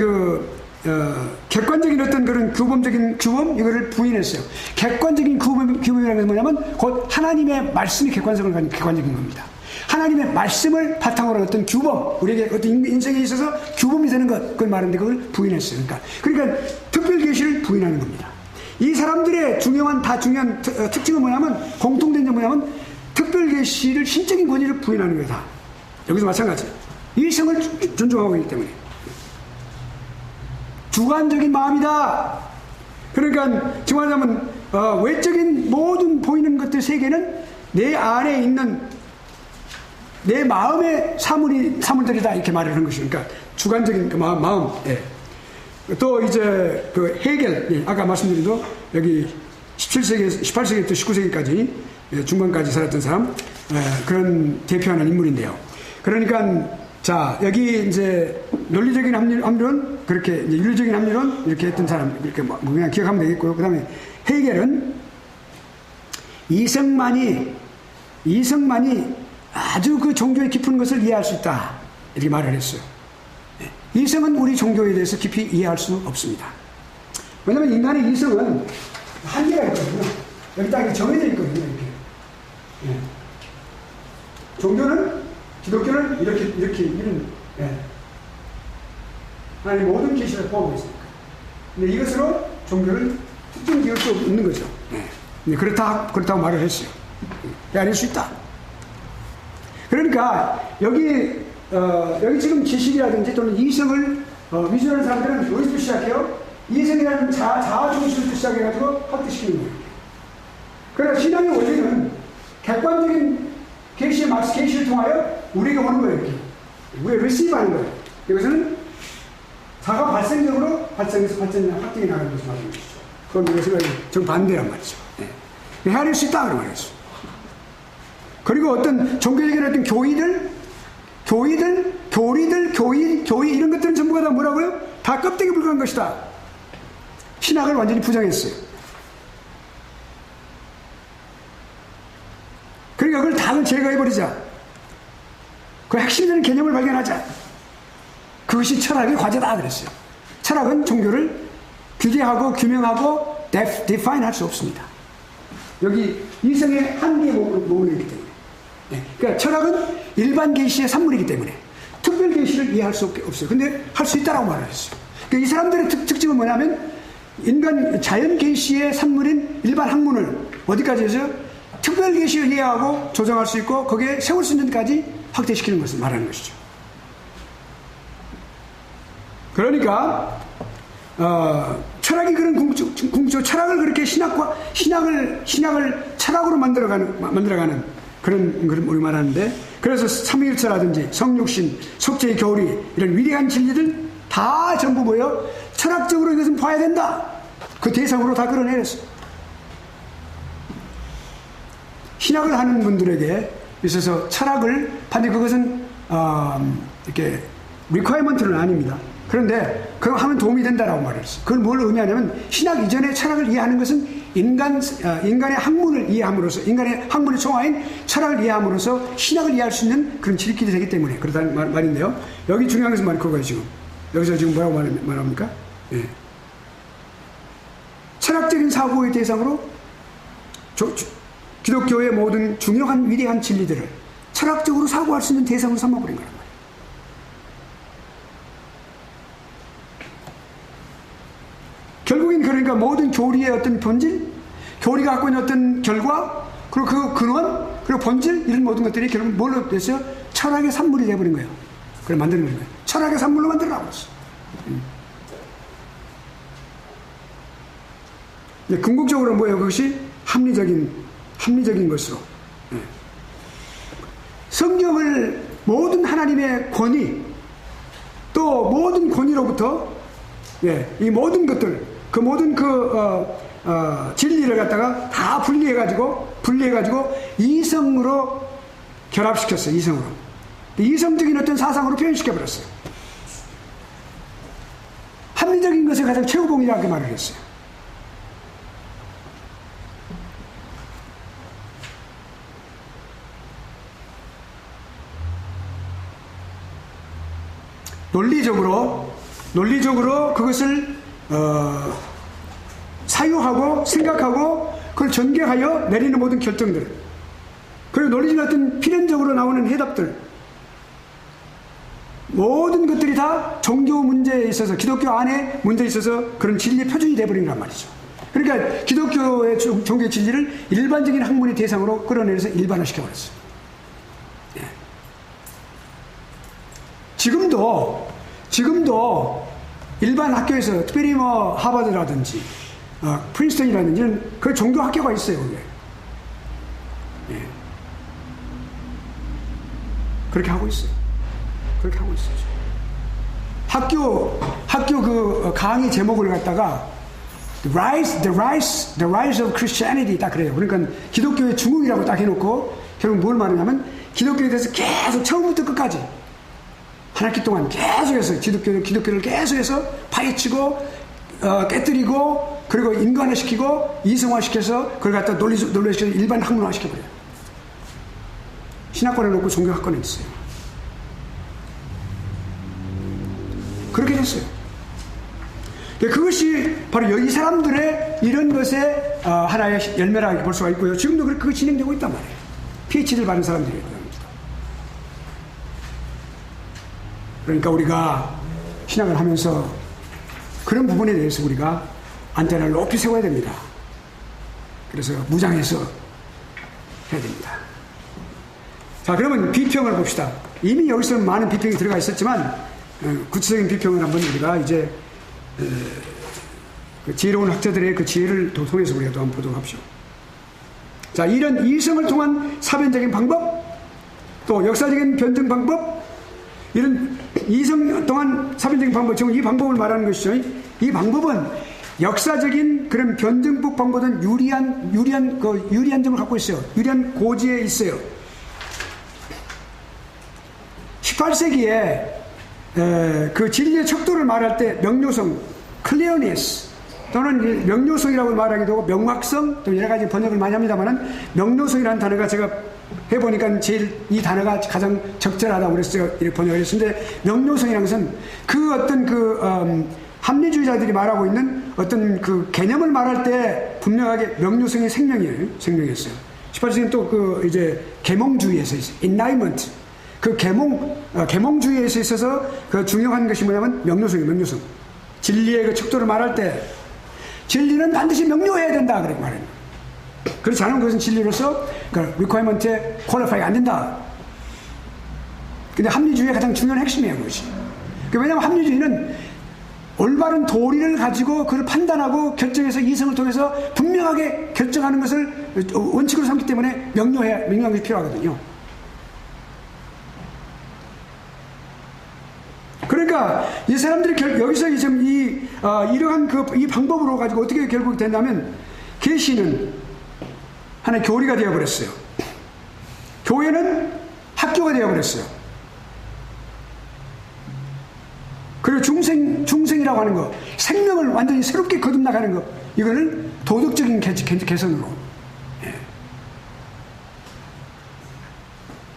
객관적인 어떤 그런 규범적인 규범 이거를 부인했어요. 객관적인 규범이라는 건 뭐냐면 곧 하나님의 말씀이 객관성을 가진 객관적인 겁니다. 하나님의 말씀을 바탕으로 한 어떤 규범, 우리에게 어떤 인생에 있어서 규범이 되는 것, 그걸 말하는데 그걸 부인했어요. 그러니까 특별 계시를 부인하는 겁니다. 이 사람들의 중요한 특징은 뭐냐면 공통된 점 뭐냐면 특별 계시를 신적인 권위를 부인하는 거다. 여기서 마찬가지. 이성을 존중하고 있기 때문에 주관적인 마음이다. 그러니까 지금 말하자면 외적인 모든 보이는 것들 세계는 내 안에 있는 내 마음의 사물들이다 이렇게 말하는 것이니까 주관적인 그 마음. 예. 또 이제 헤겔, 예, 아까 말씀드린 도 여기 18세기부터 19세기까지 중반까지 살았던 사람, 그런 대표하는 인물인데요. 그러니까 자 여기 이제 논리적인 합리론 그렇게 이제 윤리적인 합리론 이렇게 했던 사람 이렇게 뭐 그냥 기억하면 되겠고요. 그다음에 헤겔은 이성만이 아주 그 종교의 깊은 것을 이해할 수 있다 이렇게 말을 했어요. 이성은 우리 종교에 대해서 깊이 이해할 수 없습니다. 왜냐하면 인간의 이성은 한계가 있거든요. 여기 딱 이렇게 정해져 있거든요. 이렇게. 예. 종교는 기독교는 이렇게 이런 하나님 모든 계시를 포함하고 있습니다. 근데 이것으로 종교를 특정 지을 수 없는 거죠. 네. 그렇다고 말을 했어요. 아닐 수 있다. 그러니까 여기 지금 지식이라든지 또는 이성을 위주하는 사람들은 여기서 시작해요. 이성이라는 자아 중심부터 시작해가지고 확대시키는 거예요. 그러나 신앙의 원리는 객관적인 계시를 통하여 우리에게 오는 거예요. 이렇게. 우리가 리시브하는 거예요. 이것은 자가 발생적으로 발생해서 확정이 나가는 것을 말하는 것이죠. 그건 이것을 정반대란 말이죠. 네. 헤아릴 수 있다 그런 말이죠. 그리고 어떤 종교적인 어떤 교리 이런 것들은 전부가 다 뭐라고요? 다 껍데기 불과한 것이다. 신학을 완전히 부정했어요. 그러니까 그걸 다 제거해버리자. 그 핵심적인 개념을 발견하자. 그것이 철학의 과제다 그랬어요. 철학은 종교를 규제하고 규명하고 define 할 수 없습니다. 여기 이성의 한계의 모범이기 때문에. 네. 그러니까 철학은 일반 계시의 산물이기 때문에 특별 계시를 이해할 수 없어요. 근데 할 수 있다라고 말을 했어요. 그러니까 이 사람들의 특징은 뭐냐면 자연 계시의 산물인 일반 학문을 어디까지 해서 특별 계시를 이해하고 조정할 수 있고 거기에 세울 수 있는 데까지 확대시키는 것을 말하는 것이죠. 그러니까 철학이 그런 궁극적 철학을 그렇게 신학을 철학으로 만들어가는 그런 우리 말하는데, 그래서 삼위일체라든지 성육신, 속죄의 교리 이런 위대한 진리들 다 전부 뭐예요? 철학적으로 이것은 봐야 된다. 그 대상으로 다 끌어내렸어요. 신학을 하는 분들에게 있어서 철학을 반드시 그것은 이렇게 리퀘어먼트는 아닙니다. 그런데 그거 하면 도움이 된다라고 말했어요. 그걸 뭘 의미하냐면 신학 이전에 철학을 이해하는 것은 인간의 학문을 이해함으로써, 인간의 학문의 총화인 철학을 이해함으로써 신학을 이해할 수 있는 그런 지름길이 되기 때문에 그렇다는 말인데요. 여기 중요한 것은 말이 그거예요. 지금 여기서 지금 뭐라고 말합니까? 예. 철학적인 사고의 대상으로 기독교의 모든 중요한 위대한 진리들을 철학적으로 사고할 수 있는 대상으로 삼아버린 거란 말이에요. 결국엔 그러니까 모든 교리의 어떤 본질, 교리가 갖고 있는 어떤 결과, 그리고 그 근원, 그리고 본질, 이런 모든 것들이 결국 뭘로 됐어요? 철학의 산물이 되어버린 거예요. 그래 만드는 거예요. 철학의 산물로 만들어라고 했어요. 궁극적으로 뭐예요? 그것이 합리적인 것으로. 성경을 모든 하나님의 권위, 또 모든 권위로부터 이 모든 것들, 그 모든 진리를 갖다가 다 분리해가지고 이성으로 결합시켰어요. 이성으로. 이성적인 어떤 사상으로 표현시켜버렸어요. 합리적인 것을 가장 최고봉이라고 말을 했어요. 논리적으로 그것을 사유하고 생각하고 그걸 전개하여 내리는 모든 결정들, 그리고 논리적인 어떤 필연적으로 나오는 해답들, 모든 것들이 다 종교 문제에 있어서, 기독교 안에 문제에 있어서 그런 진리의 표준이 되어버린 란 말이죠. 그러니까 기독교의 종교의 진리를 일반적인 학문의 대상으로 끌어내려서 일반화시켜버렸어요. 지금도 일반 학교에서, 특별히 뭐 하버드라든지 프린스턴이라든지 그 종교 학교가 있어요. 그렇게 하고 있어요. 학교 그 강의 제목을 갖다가 The rise of Christianity 딱 그래요. 그러니까 기독교의 중흥이라고 딱 해놓고 결국 뭘 말하냐면 기독교에 대해서 계속 처음부터 끝까지 한 학기 동안 계속해서 기독교를 계속해서 파헤치고 깨뜨리고 그리고 인간화시키고 이성화시켜서 그걸 갖다 논리시켜서 일반 학문화시켜버려요. 신학관에 놓고 종교학관에 있어요. 그렇게 됐어요. 그것이 바로 이 사람들의 이런 것에 하나의 열매라고 볼 수가 있고요. 지금도 그거 진행되고 있단 말이에요. PhD를 받은 사람들이에요. 그러니까 우리가 신앙을 하면서 그런 부분에 대해서 우리가 안테나를 높이 세워야 됩니다. 그래서 무장해서 해야 됩니다. 자, 그러면 비평을 봅시다. 이미 여기서 많은 비평이 들어가 있었지만 구체적인 비평을 한번 우리가 이제 그 지혜로운 학자들의 그 지혜를 통해서 우리가 또 한번 보도록 합시오. 자, 이런 이성을 통한 사변적인 방법, 또 역사적인 변증 방법, 이런 이성 동안 사변적인 방법, 지금 이 방법을 말하는 것이죠. 이 방법은 역사적인 그런 변증법 방법은 유리한 점을 갖고 있어요. 유리한 고지에 있어요. 18세기에 그 진리의 척도를 말할 때 명료성, clearness 또는 명료성이라고 말하기도 하고 명확성, 또 여러 가지 번역을 많이 합니다만은 명료성이라는 단어가 제가 해보니까 제일 이 단어가 가장 적절하다고 그래서 제가 이렇게 번역을 했는데, 명료성이라는 것은 그 어떤 합리주의자들이 말하고 있는 어떤 그 개념을 말할 때 분명하게 명료성이 생명이었어요. 18세기는 또 그 이제 계몽주의에서 있어요. enlightenment. 그 계몽주의에서 있어서 그 중요한 것이 뭐냐면 명료성이에요. 명료성. 진리의 그 척도를 말할 때 진리는 반드시 명료해야 된다 그렇게 말해요. 그렇지 않으면 그것은 진리로서 그 requirement에 qualify가 안 된다. 근데 합리주의의 가장 중요한 핵심이에요, 그것이. 왜냐하면 합리주의는 올바른 도리를 가지고 그걸 판단하고 결정해서 이성을 통해서 분명하게 결정하는 것을 원칙으로 삼기 때문에 명료한 것이 필요하거든요. 그러니까 이 사람들이 여기서 지금 이러한 이 방법으로 가지고 어떻게 결국 된다면 계시는 하나의 교리가 되어버렸어요. 교회는 학교가 되어버렸어요. 그리고 중생이라고 하는 거, 생명을 완전히 새롭게 거듭나가는 거, 이거는 도덕적인 개선으로,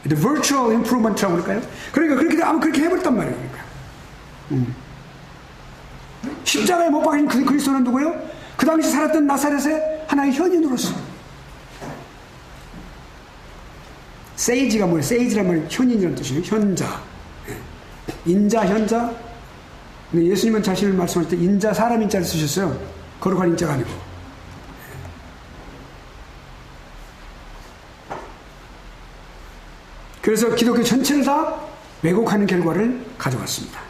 The virtual improvement라고 할까요? 그러니까 아마 그렇게 해버렸단 말이에요. 그러니까. 십자가에 못 박힌 그리스도는 누구예요? 그 당시 살았던 나사렛의 하나의 현인으로서. 세이지가 뭐예요? 세이지란 말은 현인이라는 뜻이에요. 현자. 인자, 현자. 예수님은 자신을 말씀할 때 인자, 사람 인자를 쓰셨어요. 거룩한 인자가 아니고. 그래서 기독교 전체를 다 왜곡하는 결과를 가져왔습니다.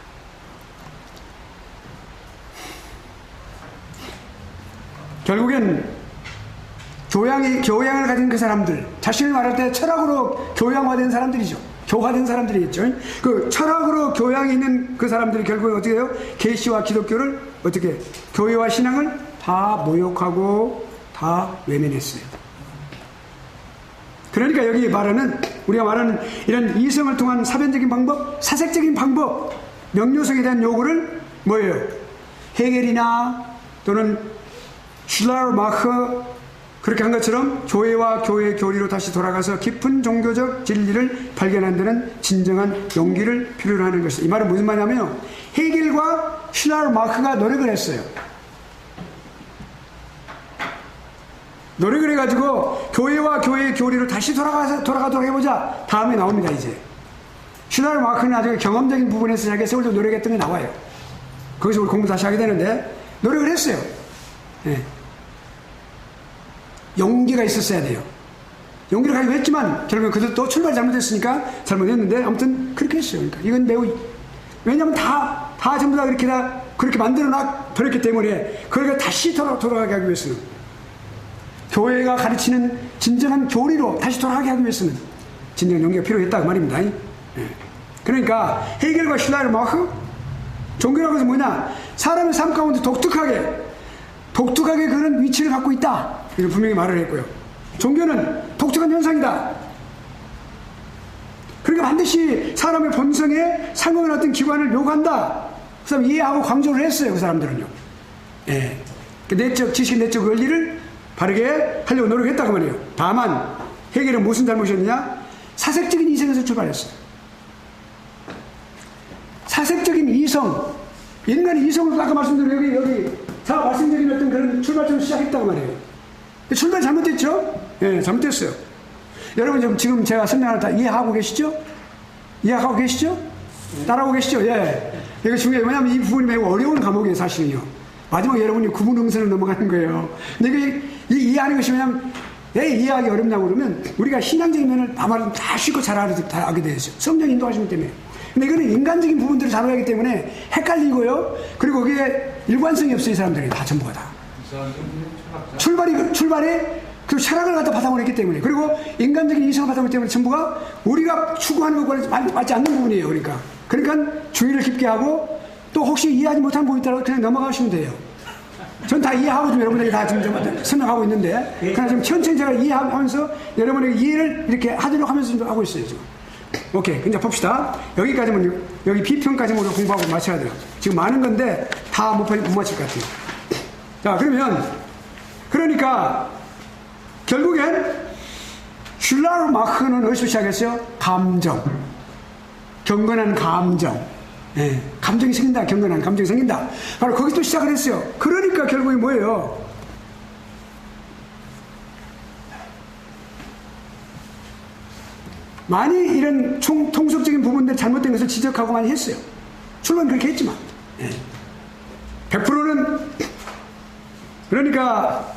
결국엔 교양을 가진 그 사람들, 자신을 말할 때 철학으로 교양화된 사람들이죠. 교화된 사람들이겠죠. 그 철학으로 교양이 있는 그 사람들이 결국에 어떻게 해요? 계시와 기독교를 어떻게, 교회와 신앙을 다 모욕하고 다 외면했어요. 그러니까 여기 우리가 말하는 이런 이성을 통한 사변적인 방법, 사색적인 방법, 명료성에 대한 요구를 뭐예요? 헤겔이나 또는 슐라르마흐 그렇게 한 것처럼 교회와 교회의 교리로 다시 돌아가서 깊은 종교적 진리를 발견하는 데는 진정한 용기를 필요로 하는 것이다. 이 말은 무슨 말이냐면요, 헤겔과 슐라르마흐가 노력을 했어요. 노력을 해가지고 교회와 교회의 교리로 다시 돌아가도록 해보자. 다음에 나옵니다. 이제 슐라르마흐는 나중에 경험적인 부분에서 자기가 세월도 노력했던 게 나와요. 거기서 우리 공부 다시 하게 되는데 노력을 했어요. 네. 용기가 있었어야 돼요. 용기를 가지고 했지만 결국은 그들 또 출발 잘못했으니까 잘못했는데 아무튼 그렇게 했어요. 그러니까 이건 왜냐하면 다 전부 다 그렇게 만들어 버렸기 때문에 그걸 다시 돌아가게 하기 위해서는, 교회가 가르치는 진정한 교리로 다시 돌아가게 하기 위해서는 진정한 용기가 필요했다 그 말입니다. 네. 그러니까 헤겔과 슐라르마흐, 종교라고 해서 뭐냐, 사람의 삶 가운데 독특하게 그런 위치를 갖고 있다, 이걸 분명히 말을 했고요. 종교는 독특한 현상이다. 그러니까 반드시 사람의 본성에 상응하는 어떤 기관을 요구한다. 그 사람 이해하고 강조를 했어요. 그 사람들은요. 예. 내적 지식, 내적 원리를 바르게 하려고 노력했다고 말이에요. 다만 헤겔은 무슨 잘못이었느냐? 사색적인 이성에서 출발했어요. 사색적인 이성, 인간이 이성으로 아까 말씀드린 여기 자 말씀드린 어떤 그런 출발점을 시작했다고 말이에요. 출발 잘못됐죠? 예, 잘못됐어요. 여러분 지금 제가 설명을 다 이해하고 계시죠? 이해하고 계시죠? 따라오고 계시죠? 예. 이거 중요해요. 왜냐하면 이 부분이 매우 어려운 과목이에요, 사실은요. 마지막에 여러분이 구분응선을 넘어가는 거예요. 근데 이게 이해하는 것이 왜냐하면 왜 이해하기 어렵냐고 그러면 우리가 신앙적인 면을 다 쉽고 잘 알게 되죠. 성령 인도하시기 때문에. 근데 이거는 인간적인 부분들을 다뤄야 하기 때문에 헷갈리고요. 그리고 그게 일관성이 없어요, 이 사람들이 다 전부가 다. 출발이 그 철학을 갖다 바탕으로 했기 때문에, 그리고 인간적인 이성을 바탕으로 했기 때문에 전부가 우리가 추구하는 것과 맞지 않는 부분이에요. 그러니까 주의를 깊게 하고 또 혹시 이해하지 못한 부분이 있다면 그냥 넘어가시면 돼요. 전 다 이해하고 좀 여러분에게 다 지금 설명하고 있는데, 그냥 좀 천천히 제가 이해하면서 여러분에게 이해를 이렇게 하도록 하면서 좀 하고 있어요, 지금. 오케이. 이제 봅시다. 여기까지는, 여기 비평까지는 우리가 공부하고 마쳐야 돼요. 지금 많은 건데 다 못 맞힐 것 같아요. 자, 그러니까 결국엔 슐라르마흐는 어디서 시작했어요? 감정. 경건한 감정. 예, 감정이 생긴다. 경건한 감정이 생긴다. 바로 거기서 시작을 했어요. 그러니까 결국에 뭐예요? 많이 이런 통속적인 부분들 잘못된 것을 지적하고 많이 했어요. 출발은 그렇게 했지만. 예. 100%는 그러니까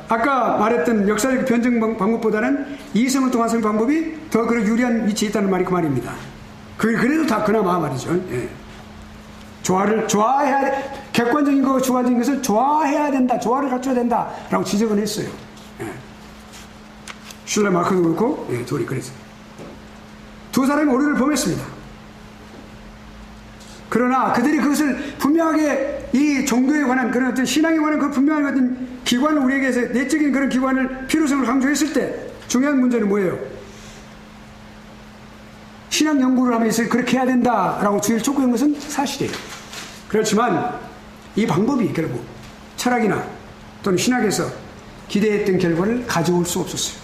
아까 말했던 역사적 변증 방법보다는 이성을 통한 성 방법이 더 그런 유리한 위치에 있다는 말이 그 말입니다. 그래도 다 그나마 말이죠. 예. 객관적인 거, 주관적인 것을 조화해야 된다, 조화를 갖춰야 된다라고 지적은 했어요. 예. 슐레마크도 그렇고, 예, 둘이 그랬어요. 두 사람이 오류를 범했습니다. 그러나 그들이 그것을 분명하게 이 종교에 관한 그런 어떤 신앙에 관한 그 분명한 어떤 기관을 우리에게서 내적인 그런 기관을 필요성을 강조했을 때 중요한 문제는 뭐예요? 신앙 연구를 하면서 그렇게 해야 된다라고 주의를 촉구한 것은 사실이에요. 그렇지만 이 방법이 결국 철학이나 또는 신학에서 기대했던 결과를 가져올 수 없었어요.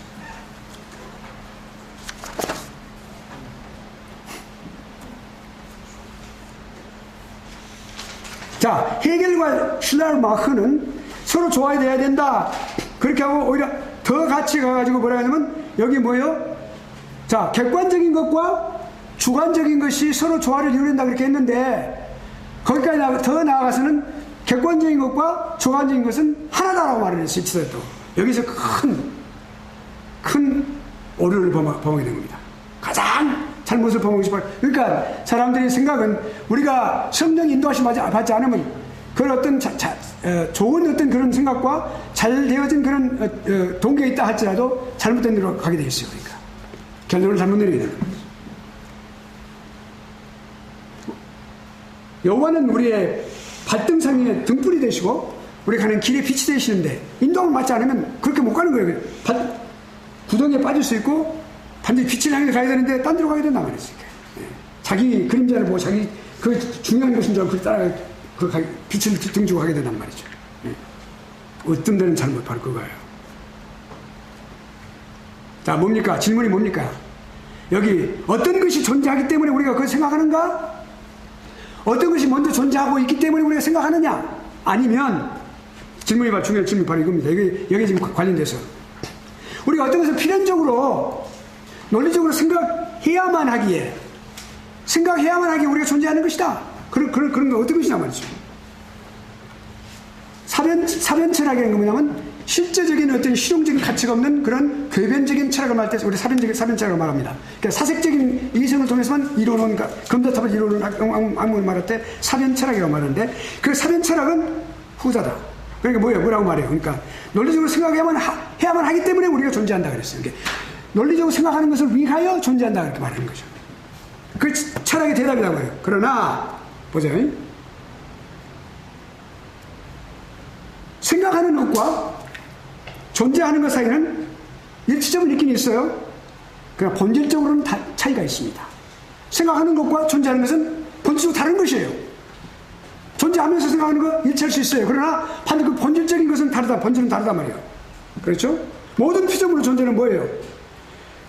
자, 헤겔과 슐라르마흐는 서로 조화돼야 된다. 그렇게 하고 오히려 더 같이 가가지고 뭐라 하냐면 여기 뭐예요? 자, 객관적인 것과 주관적인 것이 서로 조화를 이루는다 그렇게 했는데 거기까지 더 나아가서는 객관적인 것과 주관적인 것은 하나다라고 말을 했어요. 또 여기서 큰 오류를 범하게 된 겁니다. 가장 잘못을 범하고 싶어요. 그러니까 사람들의 생각은 우리가 성령 인도하심 받지 않으면 그런 어떤 좋은 어떤 그런 생각과 잘 되어진 그런 동기가 있다 할지라도 잘못된 데로 가게 돼 있어요. 그러니까 결론을 잘못 내리게 되는 겁니다. 여호와는 우리의 발등상에 등불이 되시고 우리 가는 길에 빛이 되시는데 인도함을 받지 않으면 그렇게 못 가는 거예요. 구덩이에 빠질 수 있고 반드시 빛을 향해 가야 되는데 딴 데로 가게 된단 말이죠. 자기 그림자를 보고 자기 그 중요한 것인 줄 알고 그 따라 그 빛을 등지고 가게 된단 말이죠. 어떤 데는 잘못 바로 그거예요. 자, 뭡니까? 질문이 뭡니까? 여기 어떤 것이 존재하기 때문에 우리가 그걸 생각하는가? 어떤 것이 먼저 존재하고 있기 때문에 우리가 생각하느냐? 아니면 질문이 바로 중요한 질문이 바로 이겁니다. 여기 지금 관련돼서 우리가 어떤 것을 필연적으로 논리적으로 생각해야만 하기에 우리가 존재하는 것이다. 그런 거 어떤 것이냐 말이죠. 사변 철학이라는 건 뭐냐면 실제적인 어떤 실용적인 가치가 없는 그런 궤변적인 철학을 말할 때 우리 사변 철학을 말합니다. 그러니까 사색적인 이성을 통해서만 이루는 검다탑을 이루는 학문을 말할 때 사변 철학이라고 말하는데 그 사변 철학은 후자다. 그러니까 뭐라고 말해요? 그러니까 논리적으로 생각해야만 하기 때문에 우리가 존재한다 그랬어요. 그러니까 논리적으로 생각하는 것을 위하여 존재한다 그렇게 말하는 거죠. 그 철학의 대답이라고 해요. 그러나 보세요. 생각하는 것과 존재하는 것 사이는 일치점은 있긴 있어요. 그러나 본질적으로는 차이가 있습니다. 생각하는 것과 존재하는 것은 본질적으로 다른 것이에요. 존재하면서 생각하는 거 일치할 수 있어요. 그러나 반드시 그 본질적인 것은 다르다. 본질은 다르단 말이에요. 그렇죠? 모든 피조물의 존재는 뭐예요?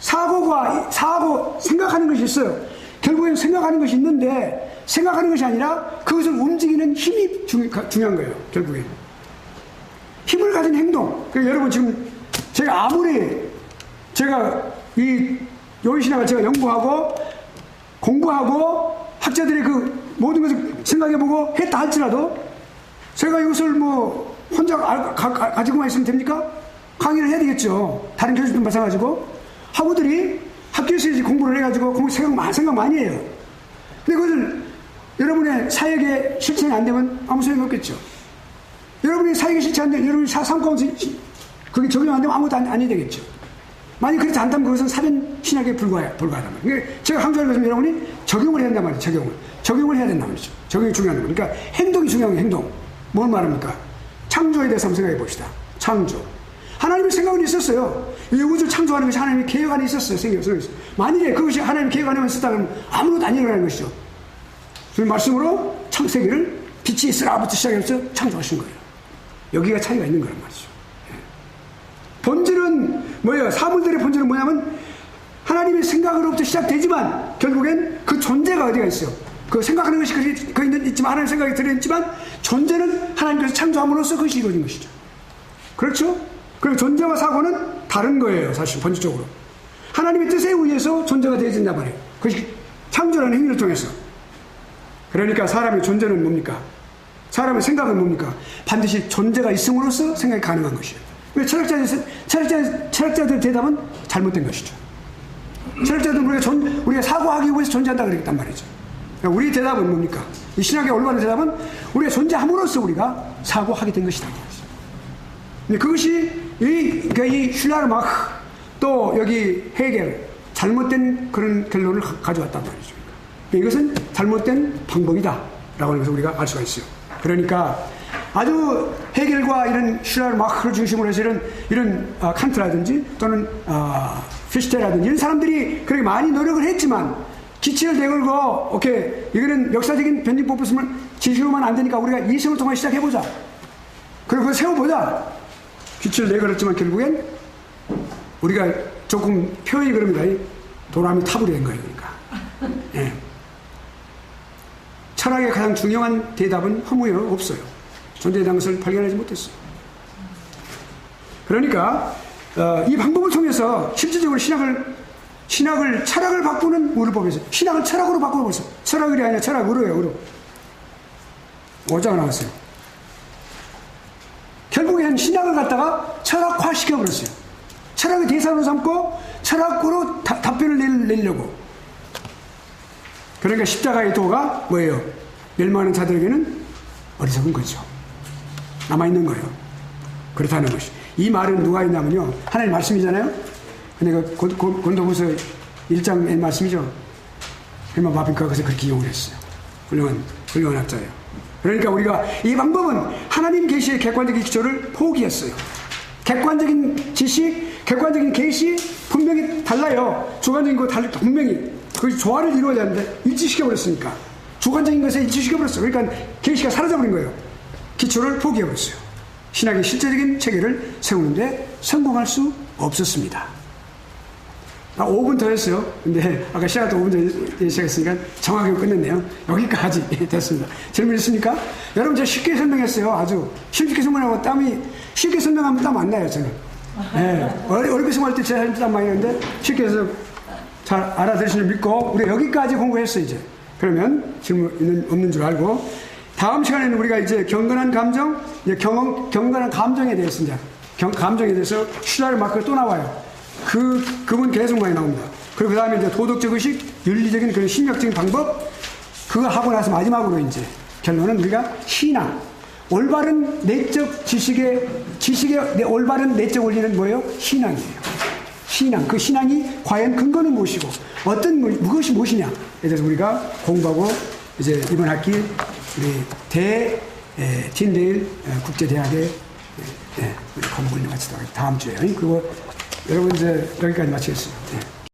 사고, 생각하는 것이 있어요. 결국엔 생각하는 것이 있는데 생각하는 것이 아니라 그것을 움직이는 힘이 중요한 거예요. 결국에 힘을 가진 행동. 그러니까 여러분 지금 제가 아무리 제가 이 요리신학을 제가 연구하고 공부하고 학자들의 그 모든 것을 생각해보고 했다 할지라도 제가 이것을 뭐 혼자 가지고만 있으면 됩니까? 강의를 해야 되겠죠. 다른 교수들도 마찬가지고 학우들이 학교에서 이제 공부를 해가지고 생각 많이 해요. 근데 그것을 여러분의 사역에 실천이 안 되면 아무 소용이 없겠죠. 여러분이 사역에 실천 안 되면 여러분이 삶 가운데 그게 적용 안 되면 아무것도 아니 되겠죠. 만약 그렇지 않다면 그것은 사변 신학에 불과하단 말이에요. 그러니까 제가 강조하는 것은 여러분이 적용을 해야 한단 말이에요. 적용을 해야 된단 말이죠. 적용이 중요한 겁니다. 그러니까 행동이 중요한 거예요. 행동. 뭘 말합니까? 창조에 대해서 한번 생각해 봅시다. 창조. 하나님의 생각은 있었어요. 이 우주를 창조하는 것이 하나님의 계획 안에 있었어요. 만일에 그것이 하나님의 계획 안에 있었다면 아무것도 안 일어나는 것이죠. 그 말씀으로 창세기를 빛이 있으라부터 시작해서 창조하신 거예요. 여기가 차이가 있는 거란 말이죠. 본질은 뭐예요? 사물들의 본질은 뭐냐면 하나님의 생각으로부터 시작되지만 결국엔 그 존재가 어디가 있어요? 그 생각하는 것이 있지만 하나님의 생각이 들어있지만 존재는 하나님께서 창조함으로써 그것이 이루어진 것이죠. 그렇죠? 그리고 존재와 사고는 다른 거예요. 사실 본질적으로 하나님의 뜻에 의해서 존재가 되어진단 말이에요. 그것이 창조라는 행위를 통해서. 그러니까 사람의 존재는 뭡니까? 사람의 생각은 뭡니까? 반드시 존재가 있음으로써 생각이 가능한 것이에요. 왜 철학자들 대답은 잘못된 것이죠. 철학자들은 우리가 사고하기 위해서 존재한다 그랬단 말이죠. 그러니까 우리 대답은 뭡니까? 이 신학의 올바른 대답은 우리가 존재함으로써 우리가 사고하게 된 것이다. 근데 그것이 이 슐라르마흐 또 여기 헤겔 잘못된 그런 결론을 가져왔단 말이죠. 그러니까 이것은 잘못된 방법이다 라고 하는 것을 우리가 알 수가 있어요. 그러니까 아주 헤겔과 이런 슐라르마흐를 중심으로 해서 이런 칸트라든지 또는 피슈테라든지 이런 사람들이 그렇게 많이 노력을 했지만 기치를 내걸고 오케이 이거는 역사적인 변증법 없으면 지식으로만 안 되니까 우리가 이성을 통해 시작해보자. 그리고 그걸 세워보자. 기치를 내걸었지만 결국엔 우리가 조금 표현이 그럽니다. 도람이 탑으로 된 거예요. 그러니까 예. 철학의 가장 중요한 대답은 허무요 없어요. 존재에 대한 것을 발견하지 못했어요. 그러니까 이 방법을 통해서 실질적으로 철학을 바꾸는 의료법에서 신학을 철학으로 바꾸어보세요. 철학이 아니라 철학으로요. 의료. 오자가 나왔어요. 결국엔 신학을 갖다가 철학화 시켜버렸어요. 철학의 대상으로 삼고 철학으로 답변을 내려고. 그러니까 십자가의 도가 뭐예요? 멸망하는 자들에게는 어리석은 거죠. 남아있는 거예요. 그렇다는 것이. 이 말은 누가 있냐면요. 하나님 말씀이잖아요. 근데 그 고린도후서 1장의 말씀이죠. 헬마 바빙크가 그래서 그렇게 이용을 했어요. 훌륭한 학자예요. 그러니까 우리가 이 방법은 하나님 계시의 객관적인 기초를 포기했어요. 객관적인 지식, 객관적인 계시 분명히 달라요. 주관적인 거 분명히 그 조화를 이루어야 하는데 일치시켜버렸으니까 주관적인 것에 일치시켜버렸어요. 그러니까 계시가 사라져버린 거예요. 기초를 포기해버렸어요. 신학의 실제적인 체계를 세우는데 성공할 수 없었습니다. 5분 더 했어요. 근데 아까 시작할 때 5분 전에 시작했으니까 정확하게 끝냈네요. 여기까지 됐습니다. 질문 있습니까? 여러분 제가 쉽게 설명했어요. 아주 쉽게 설명하고 쉽게 설명하면 땀 안 나요. 저는. 네. 어렵게 설명할 때 제가 땀 많이 나는데 쉽게 해서 잘 알아들으시는 줄 믿고 우리가 여기까지 공부했어요. 이제 그러면 질문 없는 줄 알고 다음 시간에는 우리가 이제 경건한 감정, 경건한 감정에 대해서 이제 감정에 대해서 슐라르마흐가 또 나와요. 그분 계속 많이 나옵니다. 그리고 그 다음에 이제 도덕적 의식, 윤리적인 그런 심리학적인 방법, 그거 하고 나서 마지막으로 이제 결론은 우리가 신앙, 올바른 내적 지식의 올바른 내적 원리는 뭐예요? 신앙이에요. 신앙. 그 신앙이 과연 근거는 무엇이고, 무엇이 무엇이냐에 대해서 우리가 공부하고 이제 이번 학기 우리 틴데일 국제대학의 우리 과목을 마치도록 다음 주에. 그리고 여러분 이제 여기까지 마치겠습니다.